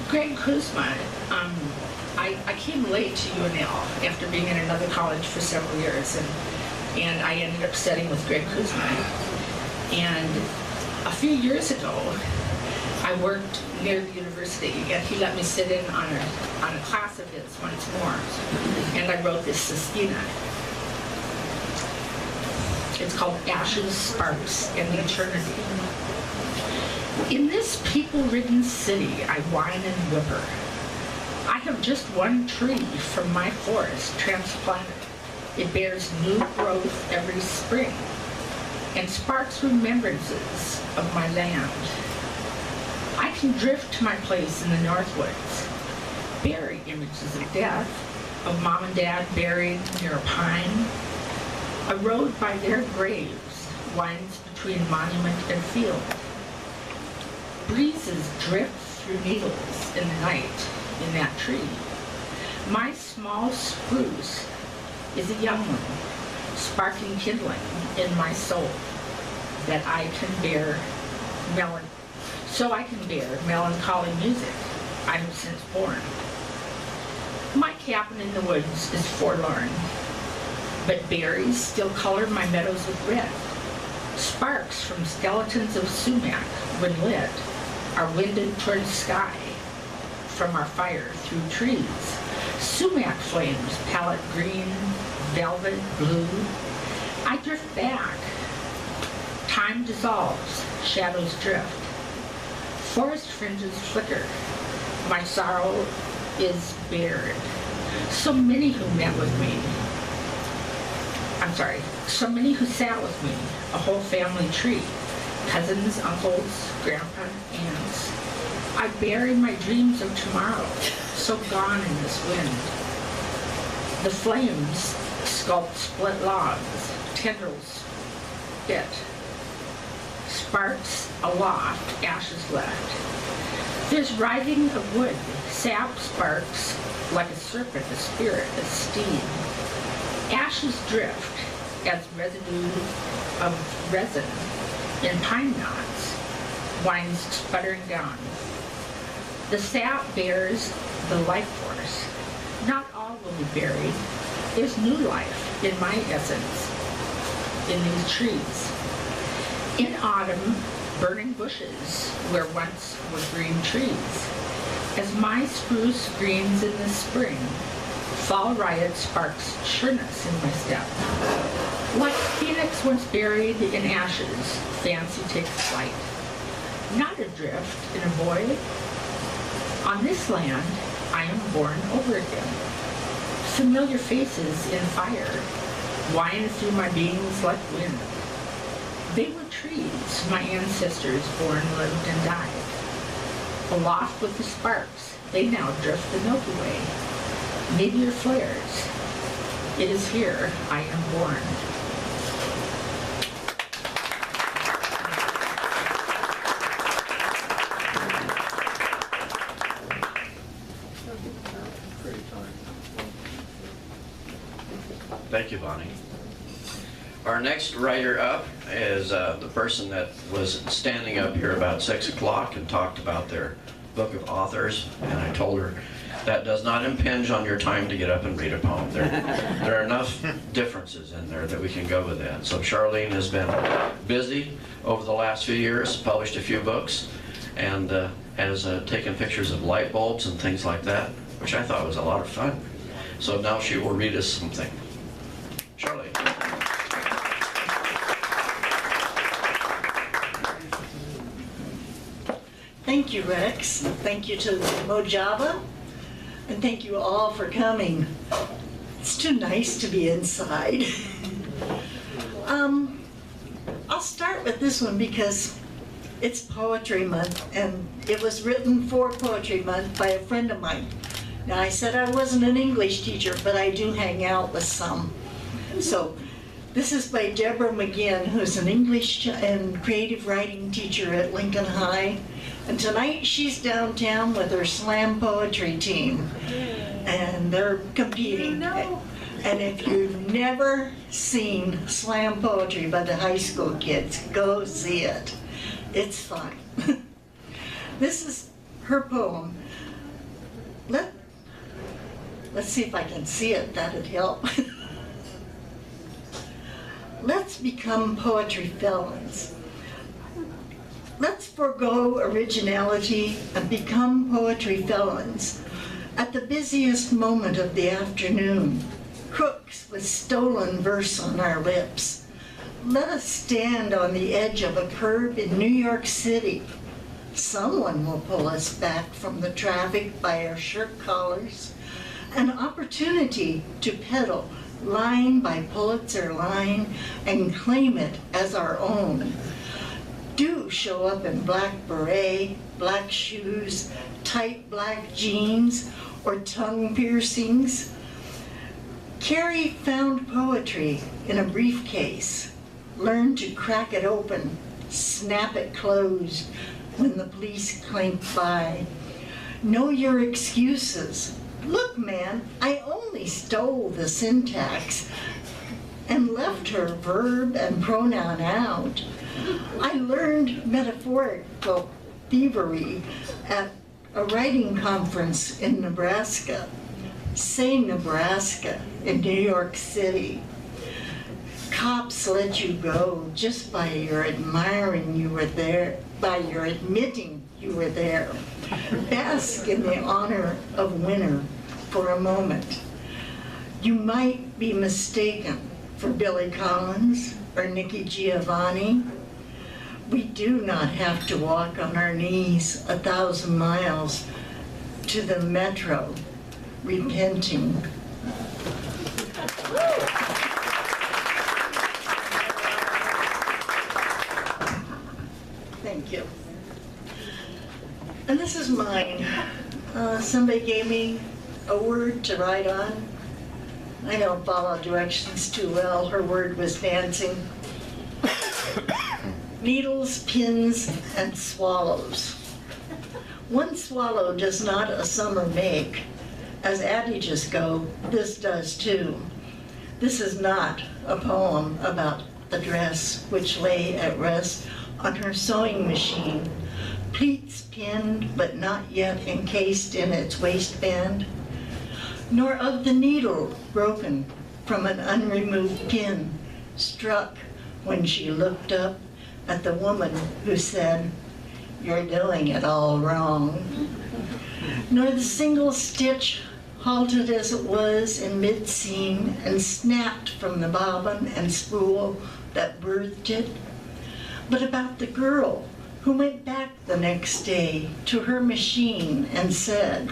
[SPEAKER 18] Greg Kuzma, I came late to UNL after being in another college for several years, and I ended up studying with Greg Kuzma. And a few years ago, I worked near the university, and he let me sit in on a class of his once more, and I wrote this sestina. It's called Ashes, Sparks, and Eternity. In this people-ridden city, I whine and whimper. I have just one tree from my forest transplanted. It bears new growth every spring and sparks remembrances of my land. I can drift to my place in the Northwoods, bury images of death, of mom and dad buried near a pine. A road by their graves winds between monument and field. Breezes drift through needles in the night in that tree. My small spruce is a young one, sparking kindling in my soul, that I can bear melancholy music I have since born. My cabin in the woods is forlorn, but berries still color my meadows with red. Sparks from skeletons of sumac, when lit, are winded toward sky from our fire through trees. Sumac flames, palette green, velvet blue. I drift back. Time dissolves, shadows drift. Forest fringes flicker. My sorrow is bared. So many who sat with me, a whole family tree. Cousins, uncles, grandpa, aunts. I bury my dreams of tomorrow, so gone in this wind. The flames sculpt split logs, tendrils bit, sparks aloft, ashes left. There's writhing of wood, sap sparks like a serpent, a spirit, a steed. Ashes drift as residue of resin in pine knots winds sputtering down. The sap bears the life force. Not all will be buried. There's new life in my essence, in these trees. In autumn, burning bushes where once were green trees. As my spruce screams in the spring, fall riot sparks sureness in my step. Like phoenix once buried in ashes, fancy takes flight. Not adrift in a void. On this land, I am born over again. Familiar faces in fire wind through my beings like wind. They were trees my ancestors born, lived, and died. Aloft with the sparks, they now drift the Milky Way. Meteor flares. It is here I am born.
[SPEAKER 1] Thank you, Bonnie. Our next writer up is the person that was standing up here about 6 o'clock and talked about their book of authors, and I told her that does not impinge on your time to get up and read a poem. There are enough differences in there that we can go with that. So Charlene has been busy over the last few years, published a few books, and has taken pictures of light bulbs and things like that, which I thought was a lot of fun. So now she will read us something. Charlene.
[SPEAKER 3] Thank you, Rex. Thank you to Mojava. And thank you all for coming. It's too nice to be inside. I'll start with this one because it's Poetry Month, and it was written for Poetry Month by a friend of mine. Now, I said I wasn't an English teacher, but I do hang out with some. So this is by Deborah McGinn, who's an English and creative writing teacher at Lincoln High. And tonight she's downtown with her slam poetry team. And they're competing. And if you've never seen slam poetry by the high school kids, go see it. It's fun. This is her poem. Let's see if I can see it, that'd help. Let's become poetry felons. Let's forego originality and become poetry felons. At the busiest moment of the afternoon, crooks with stolen verse on our lips. Let us stand on the edge of a curb in New York City. Someone will pull us back from the traffic by our shirt collars. An opportunity to peddle line by Pulitzer line and claim it as our own. Do show up in black beret, black shoes, tight black jeans, or tongue piercings. Carrie found poetry in a briefcase, learned to crack it open, snap it closed when the police clinked by. Know your excuses. Look, man, I only stole the syntax and left her verb and pronoun out. I learned metaphorical thievery at a writing conference in Nebraska. Say Nebraska in New York City. Cops let you go just by your admiring you were there, by your admitting you were there. Bask in the honor of winner for a moment. You might be mistaken for Billy Collins or Nikki Giovanni. We do not have to walk on our knees 1,000 miles to the metro, repenting. Thank you. And this is mine. Somebody gave me a word to write on. I don't follow directions too well. Her word was dancing. Needles, pins, and swallows. One swallow does not a summer make. As adages go, this does too. This is not a poem about the dress which lay at rest on her sewing machine, pleats pinned but not yet encased in its waistband, nor of the needle broken from an unremoved pin, struck when she looked up at the woman who said, "You're doing it all wrong," nor the single stitch, halted as it was in mid-seam and snapped from the bobbin and spool that birthed it, but about the girl who went back the next day to her machine and said,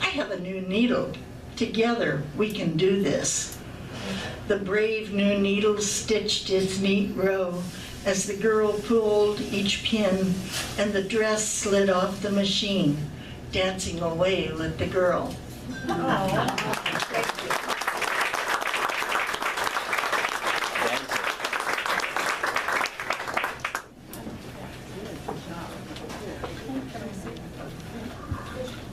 [SPEAKER 3] "I have a new needle. Together we can do this." The brave new needle stitched its neat row as the girl pulled each pin and the dress slid off the machine, dancing away with the girl.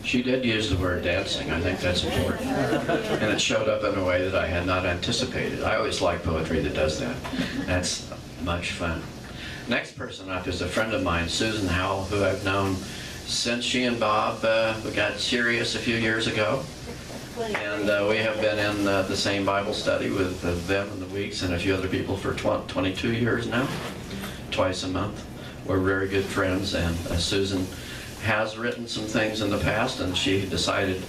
[SPEAKER 1] She did use the word dancing. I think that's important. And it showed up in a way that I had not anticipated. I always like poetry that does that. That's much fun. Next person up is a friend of mine, Susan Howell, who I've known since she and Bob got serious a few years ago. And we have been in the same Bible study with them and the Weeks and a few other people for 22 years now, twice a month. We're very good friends, and Susan has written some things in the past, and she decided,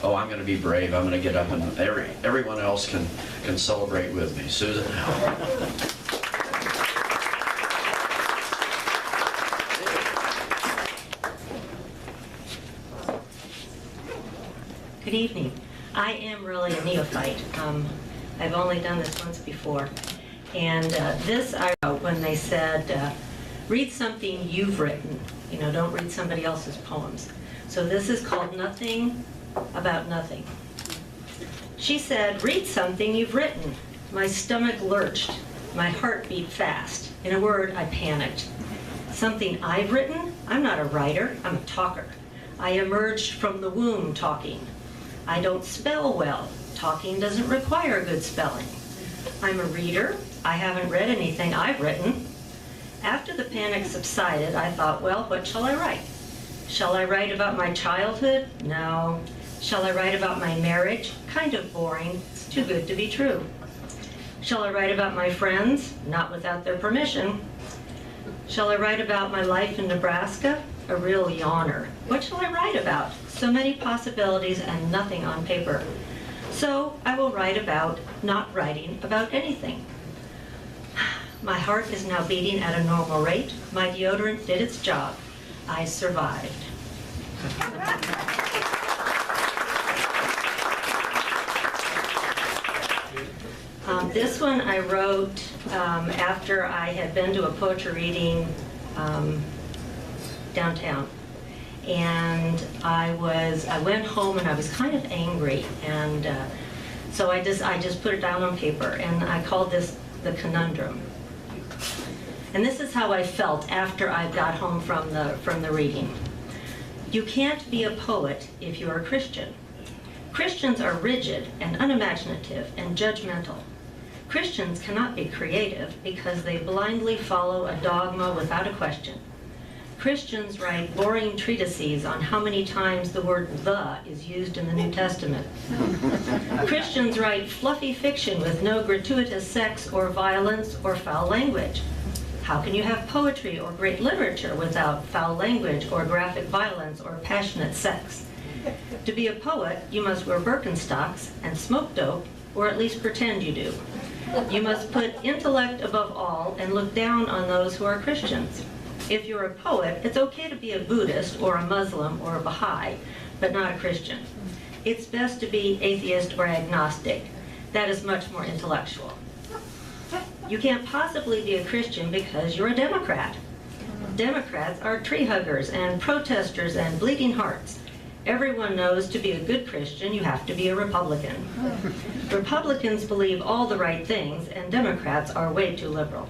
[SPEAKER 1] oh, I'm going to be brave. I'm going to get up, and everyone else can celebrate with me. Susan Howell.
[SPEAKER 19] Good evening. I am really a neophyte. I've only done this once before. And this I wrote when they said, read something you've written. You know, don't read somebody else's poems. So this is called Nothing About Nothing. She said, read something you've written. My stomach lurched. My heart beat fast. In a word, I panicked. Something I've written? I'm not a writer. I'm a talker. I emerged from the womb talking. I don't spell well. Talking doesn't require good spelling. I'm a reader. I haven't read anything I've written. After the panic subsided, I thought, well, what shall I write? Shall I write about my childhood? No. Shall I write about my marriage? Kind of boring. It's too good to be true. Shall I write about my friends? Not without their permission. Shall I write about my life in Nebraska? A real yawner. What shall I write about? So many possibilities and nothing on paper. So I will write about not writing about anything. My heart is now beating at a normal rate. My deodorant did its job. I survived. This one I wrote after I had been to a poetry reading downtown. And I went home and I was kind of angry. And so I just put it down on paper, and I called this the conundrum. And this is how I felt after I got home from the reading. You can't be a poet if you're a Christian. Christians are rigid and unimaginative and judgmental. Christians cannot be creative because they blindly follow a dogma without a question. Christians write boring treatises on how many times the word "the" is used in the New Testament. Christians write fluffy fiction with no gratuitous sex or violence or foul language. How can you have poetry or great literature without foul language or graphic violence or passionate sex? To be a poet, you must wear Birkenstocks and smoke dope, or at least pretend you do. You must put intellect above all and look down on those who are Christians. If you're a poet, it's okay to be a Buddhist or a Muslim or a Baha'i, but not a Christian. It's best to be atheist or agnostic. That is much more intellectual. You can't possibly be a Christian because you're a Democrat. Democrats are tree huggers and protesters and bleeding hearts. Everyone knows to be a good Christian, you have to be a Republican. Republicans believe all the right things, and Democrats are way too liberal.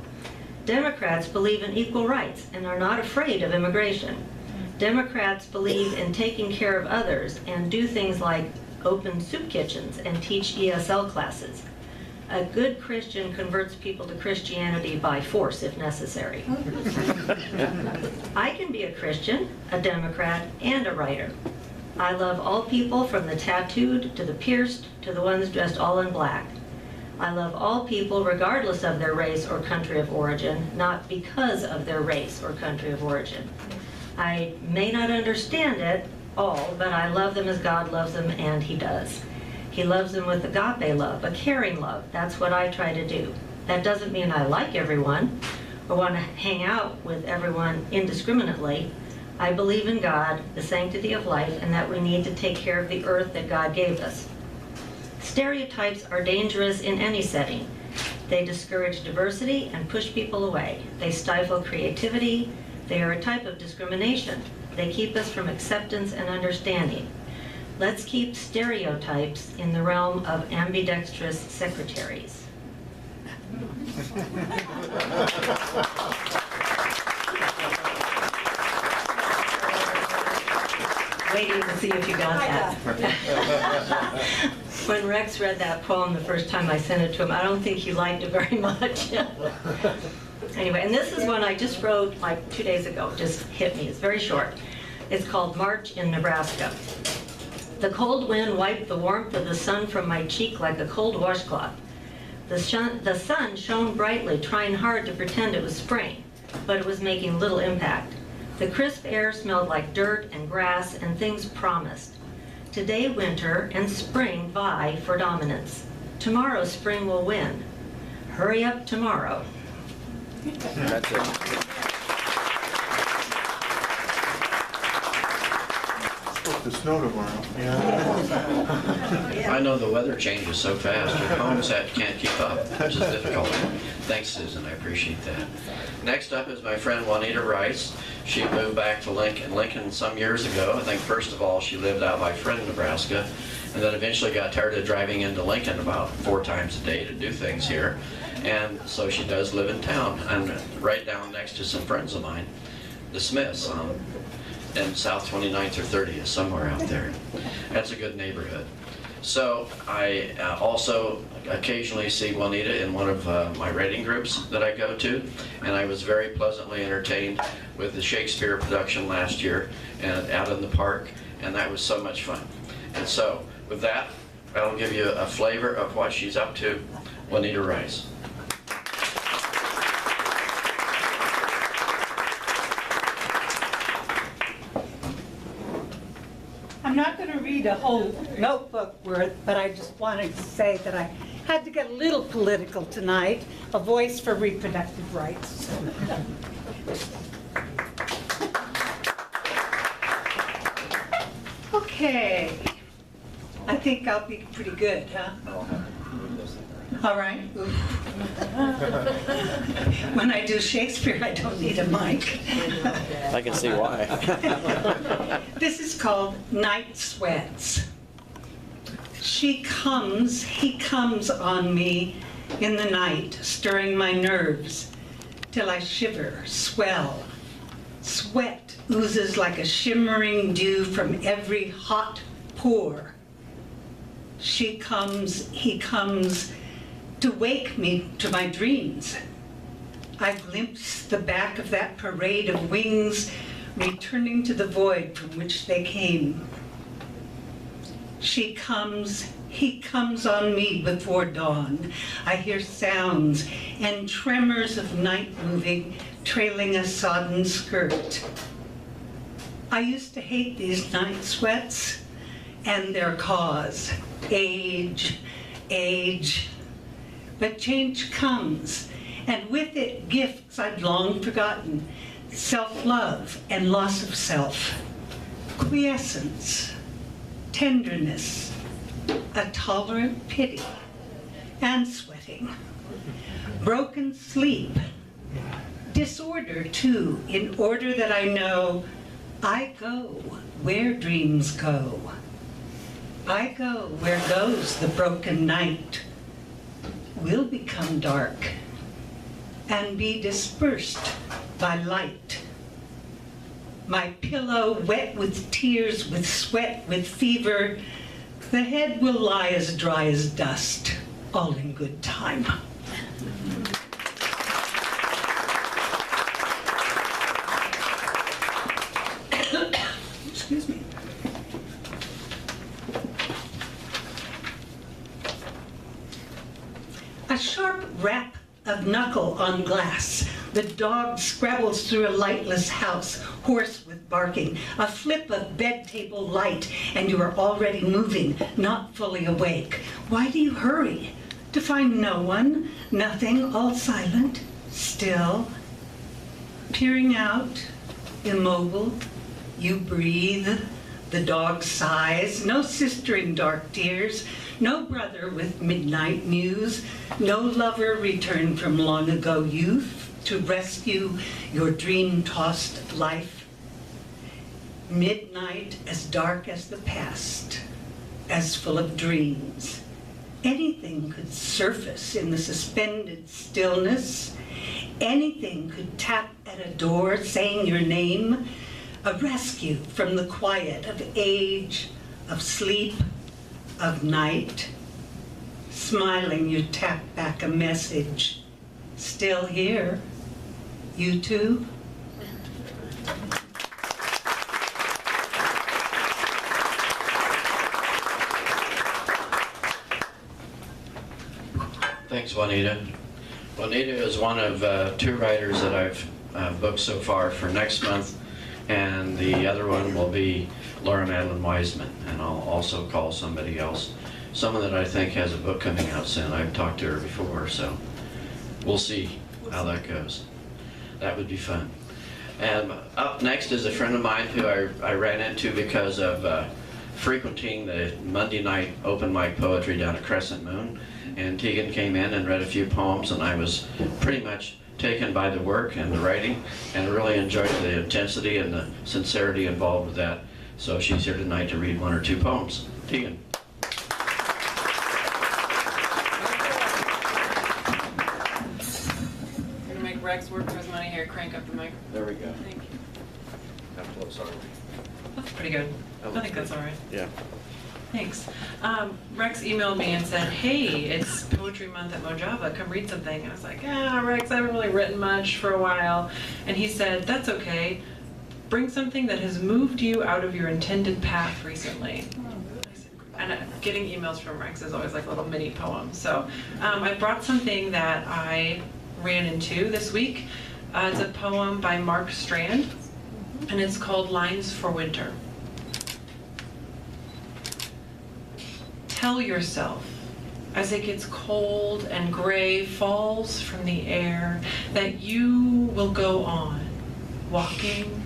[SPEAKER 19] Democrats believe in equal rights and are not afraid of immigration. Democrats believe in taking care of others and do things like open soup kitchens and teach ESL classes. A good Christian converts people to Christianity by force if necessary. I can be a Christian, a Democrat, and a writer. I love all people from the tattooed to the pierced to the ones dressed all in black. I love all people regardless of their race or country of origin, not because of their race or country of origin. I may not understand it all, but I love them as God loves them, and He does. He loves them with agape love, a caring love. That's what I try to do. That doesn't mean I like everyone or want to hang out with everyone indiscriminately. I believe in God, the sanctity of life, and that we need to take care of the earth that God gave us. Stereotypes are dangerous in any setting. They discourage diversity and push people away. They stifle creativity. They are a type of discrimination. They keep us from acceptance and understanding. Let's keep stereotypes in the realm of ambidextrous secretaries. Waiting to see if you got that. When Rex read that poem the first time I sent it to him, I don't think he liked it very much. Anyway, and this is one I just wrote like 2 days ago, just hit me. It's very short. It's called March in Nebraska. The cold wind wiped the warmth of the sun from my cheek like a cold washcloth. The sun shone brightly, trying hard to pretend it was spring, but it was making little impact. The crisp air smelled like dirt and grass and things promised. Today winter and spring vie for dominance. Tomorrow spring will win. Hurry up tomorrow.
[SPEAKER 13] That's it.
[SPEAKER 9] The snow tomorrow. Yeah.
[SPEAKER 1] I know the weather changes so fast, your homes can't keep up, which is difficult. Thanks, Susan, I appreciate that. Next up is my friend Juanita Rice. She moved back to Lincoln some years ago. I think first of all she lived out by Friend, Nebraska, and then eventually got tired of driving into Lincoln about 4 times a day to do things here. And so she does live in town, and right down next to some friends of mine, the Smiths, in South 29th or 30th, somewhere out there. That's a good neighborhood. So I also occasionally see Juanita in one of my writing groups that I go to, and I was very pleasantly entertained with the Shakespeare production last year and out in the park, and that was so much fun. And so with that, I'll give you a flavor of what she's up to. Juanita Rice.
[SPEAKER 20] I'm not going to read a whole notebook worth, but I just wanted to say that I had to get a little political tonight, a voice for reproductive rights. Okay, I think I'll be pretty good, huh? All right. When I do Shakespeare, I don't need a mic.
[SPEAKER 13] I can see why.
[SPEAKER 20] This is called Night Sweats. He comes on me in the night, stirring my nerves, till I shiver, swell. Sweat oozes like a shimmering dew from every hot pore. He comes to wake me to my dreams. I glimpse the back of that parade of wings returning to the void from which they came. He comes on me before dawn. I hear sounds and tremors of night moving, trailing a sodden skirt. I used to hate these night sweats and their cause, age. But change comes, and with it gifts I'd long forgotten, self-love and loss of self, quiescence, tenderness, a tolerant pity, and sweating, broken sleep, disorder too, in order that I know I go where dreams go. I go where goes the broken night. We'll become dark and be dispersed by light. My pillow wet with tears, with sweat, with fever, the head will lie as dry as dust, all in good time. Excuse me. A sharp rap of knuckle on glass. The dog scrabbles through a lightless house, hoarse with barking. A flip of bed table light, and you are already moving, not fully awake. Why do you hurry? To find no one, nothing, all silent, still. Peering out, immobile, you breathe. The dog sighs, no sister in dark tears, no brother with midnight news, no lover returned from long ago youth to rescue your dream-tossed life. Midnight as dark as the past, as full of dreams. Anything could surface in the suspended stillness. Anything could tap at a door saying your name. A rescue from the quiet of age, of sleep, of night. Smiling, you tap back a message. Still here. You too?
[SPEAKER 1] Thanks, Juanita. Juanita is one of 2 writers that I've booked so far for next month, and the other one will be Laura Madeline Wiseman, and I'll also call somebody else, someone that I think has a book coming out soon. I've talked to her before, so we'll see how that goes. That would be fun. And up next is a friend of mine who I ran into because of frequenting the Monday night open mic poetry down at Crescent Moon. And Tegan came in and read a few poems, and I was pretty much taken by the work and the writing, and really enjoyed the intensity and the sincerity involved with that. So she's here tonight to read 1 or 2 poems. Tegan.
[SPEAKER 21] I'm going to make Rex work for his money here. Crank up the mic.
[SPEAKER 1] There we go.
[SPEAKER 21] Thank you.
[SPEAKER 1] How close are we?
[SPEAKER 21] That's pretty good. I think that's all right.
[SPEAKER 1] Yeah.
[SPEAKER 21] Thanks. Rex emailed me and said, hey, it's Poetry Month at Mojave, come read something. And I was like, Rex, I haven't really written much for a while. And he said, that's okay. Bring something that has moved you out of your intended path recently. And getting emails from Rex is always like a little mini poem. So I brought something that I ran into this week. It's a poem by Mark Strand, and it's called Lines for Winter. Tell yourself, as it gets cold and gray falls from the air, that you will go on, walking,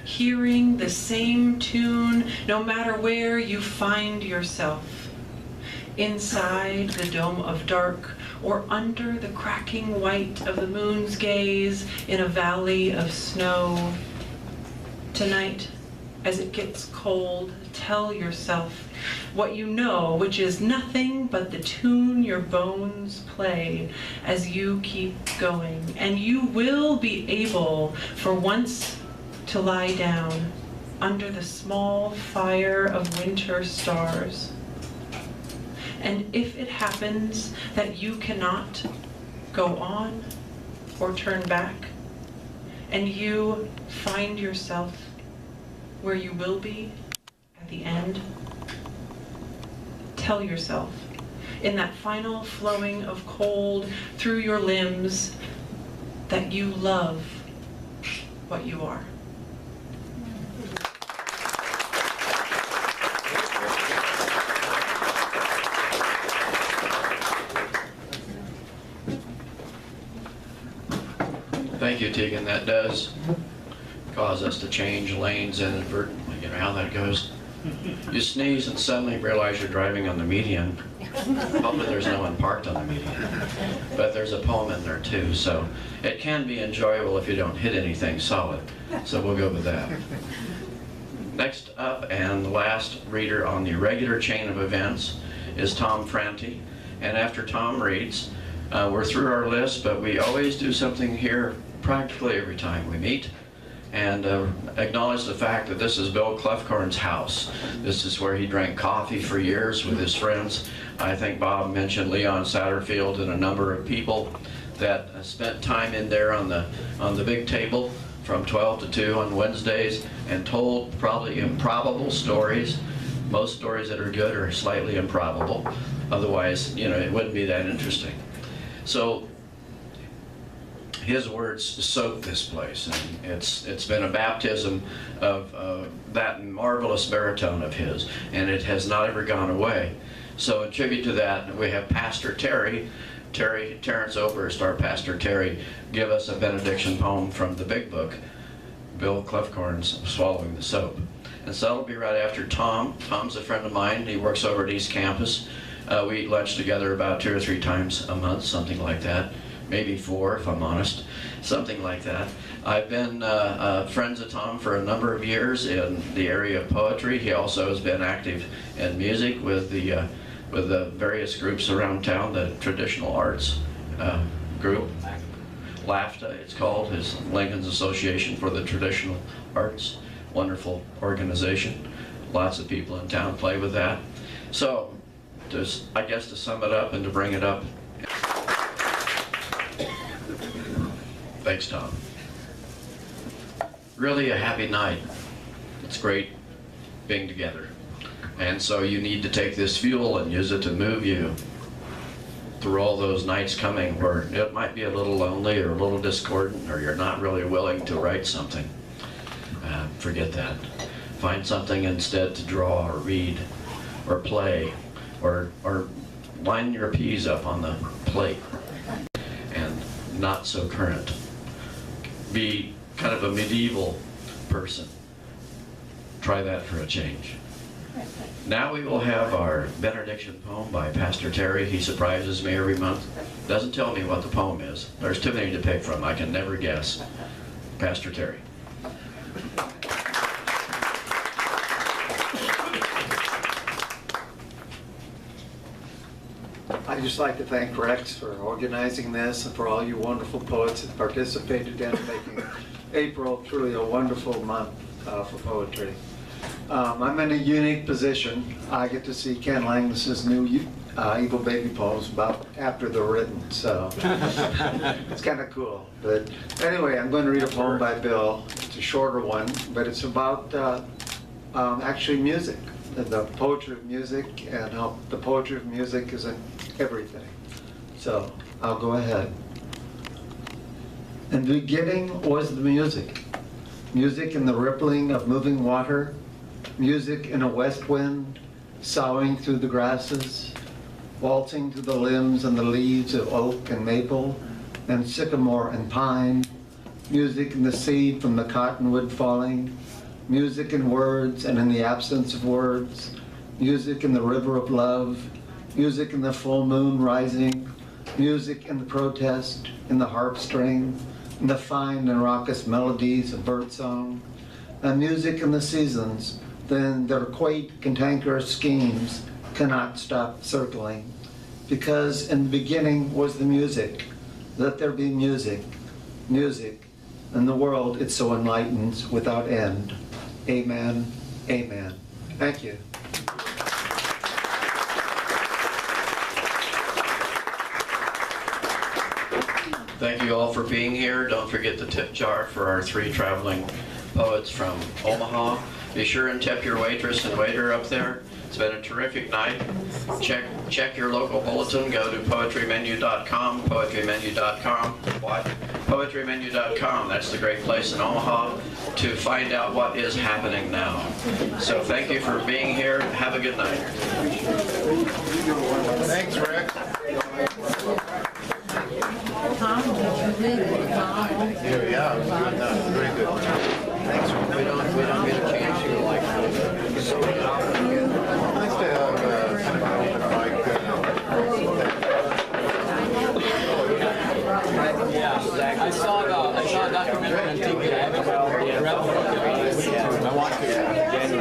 [SPEAKER 21] hearing the same tune, no matter where you find yourself. Inside the dome of dark, or under the cracking white of the moon's gaze in a valley of snow. Tonight, as it gets cold, tell yourself what you know, which is nothing but the tune your bones play as you keep going. And you will be able for once to lie down under the small fire of winter stars. And if it happens that you cannot go on or turn back, and you find yourself where you will be at the end, tell yourself, in that final flowing of cold through your limbs, that you love what you are.
[SPEAKER 1] Thank you, Tegan. That does cause us to change lanes inadvertently. You know how that goes? You sneeze and suddenly realize you're driving on the median. Hopefully there's no one parked on the median. But there's a poem in there too, so it can be enjoyable if you don't hit anything solid. So we'll go with that. Next up and the last reader on the regular chain of events is Tom Franti. And after Tom reads, we're through our list, but we always do something here practically every time we meet, and acknowledge the fact that this is Bill Clefcorn's house. This is where he drank coffee for years with his friends. I think Bob mentioned Leon Satterfield and a number of people that spent time in there on the big table from 12 to 2 on Wednesdays and told probably improbable stories. Most stories that are good are slightly improbable. Otherwise, you know, it wouldn't be that interesting. So his words soak this place, and it's been a baptism of that marvelous baritone of his, and it has not ever gone away. So in tribute to that, we have Pastor Terrence Oberst, our Pastor Terry, give us a benediction poem from the big book, Bill Clefcorn's Swallowing the Soap. And so that'll be right after Tom. Tom's a friend of mine. He works over at East Campus. We eat lunch together about 2 or 3 times a month, something like that. Maybe 4, if I'm honest, something like that. I've been friends of Tom for a number of years in the area of poetry. He also has been active in music with the various groups around town, the traditional arts group. LAFTA, it's called, is Lincoln's Association for the Traditional Arts. Wonderful organization. Lots of people in town play with that. So, just, I guess to sum it up and to bring it up. Thanks, Tom. Really a happy night. It's great being together. And so you need to take this fuel and use it to move you through all those nights coming where it might be a little lonely or a little discordant, or you're not really willing to write something. Forget that. Find something instead to draw or read or play or line your peas up on the plate and not so current. Be kind of a medieval person. Try that for a change. Now we will have our benediction poem by Pastor Terry. He surprises me every month. Doesn't tell me what the poem is. There's too many to pick from. I can never guess. Pastor Terry.
[SPEAKER 9] I'd just like to thank Rex for organizing this and for all you wonderful poets that participated in making April truly a wonderful month for poetry. I'm in a unique position. I get to see Ken Langus's new Evil Baby poems about after they're written, so it's kind of cool. But anyway, I'm going to read a poem by Bill. It's a shorter one, but it's about actually music, the poetry of music, and how the poetry of music is in everything. So I'll go ahead. In the beginning was the music. Music in the rippling of moving water. Music in a west wind, soughing through the grasses, waltzing through the limbs and the leaves of oak and maple and sycamore and pine. Music in the seed from the cottonwood falling. Music in words and in the absence of words. Music in the river of love. Music in the full moon rising. Music in the protest, in the harp string, in the fine and raucous melodies of birdsong. And music in the seasons, then their quaint, cantankerous schemes cannot stop circling. Because in the beginning was the music. Let there be music, music, and the world it so enlightens without end. Amen, amen. Thank you.
[SPEAKER 1] Thank you all for being here. Don't forget the tip jar for our 3 traveling poets from Omaha. Be sure and tip your waitress and waiter up there. It's been a terrific night. Check your local bulletin. Go to poetrymenu.com, poetrymenu.com. What? Poetrymenu.com. That's the great place in Omaha to find out what is happening now. So thank you for being here. Have a good night.
[SPEAKER 16] Thanks, Rex. Yeah, very good.
[SPEAKER 1] Thanks. We don't get a chance to like.
[SPEAKER 16] Nice to have kind of an open mic.
[SPEAKER 2] Yeah, I saw a documentary on TV. I haven't read it. I want to.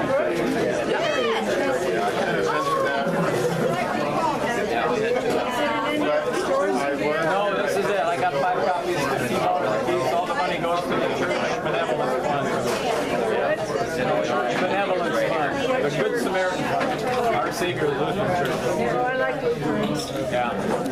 [SPEAKER 2] American Party. Our Savior Lutheran Church.
[SPEAKER 4] I like Lutheran.
[SPEAKER 2] Yeah.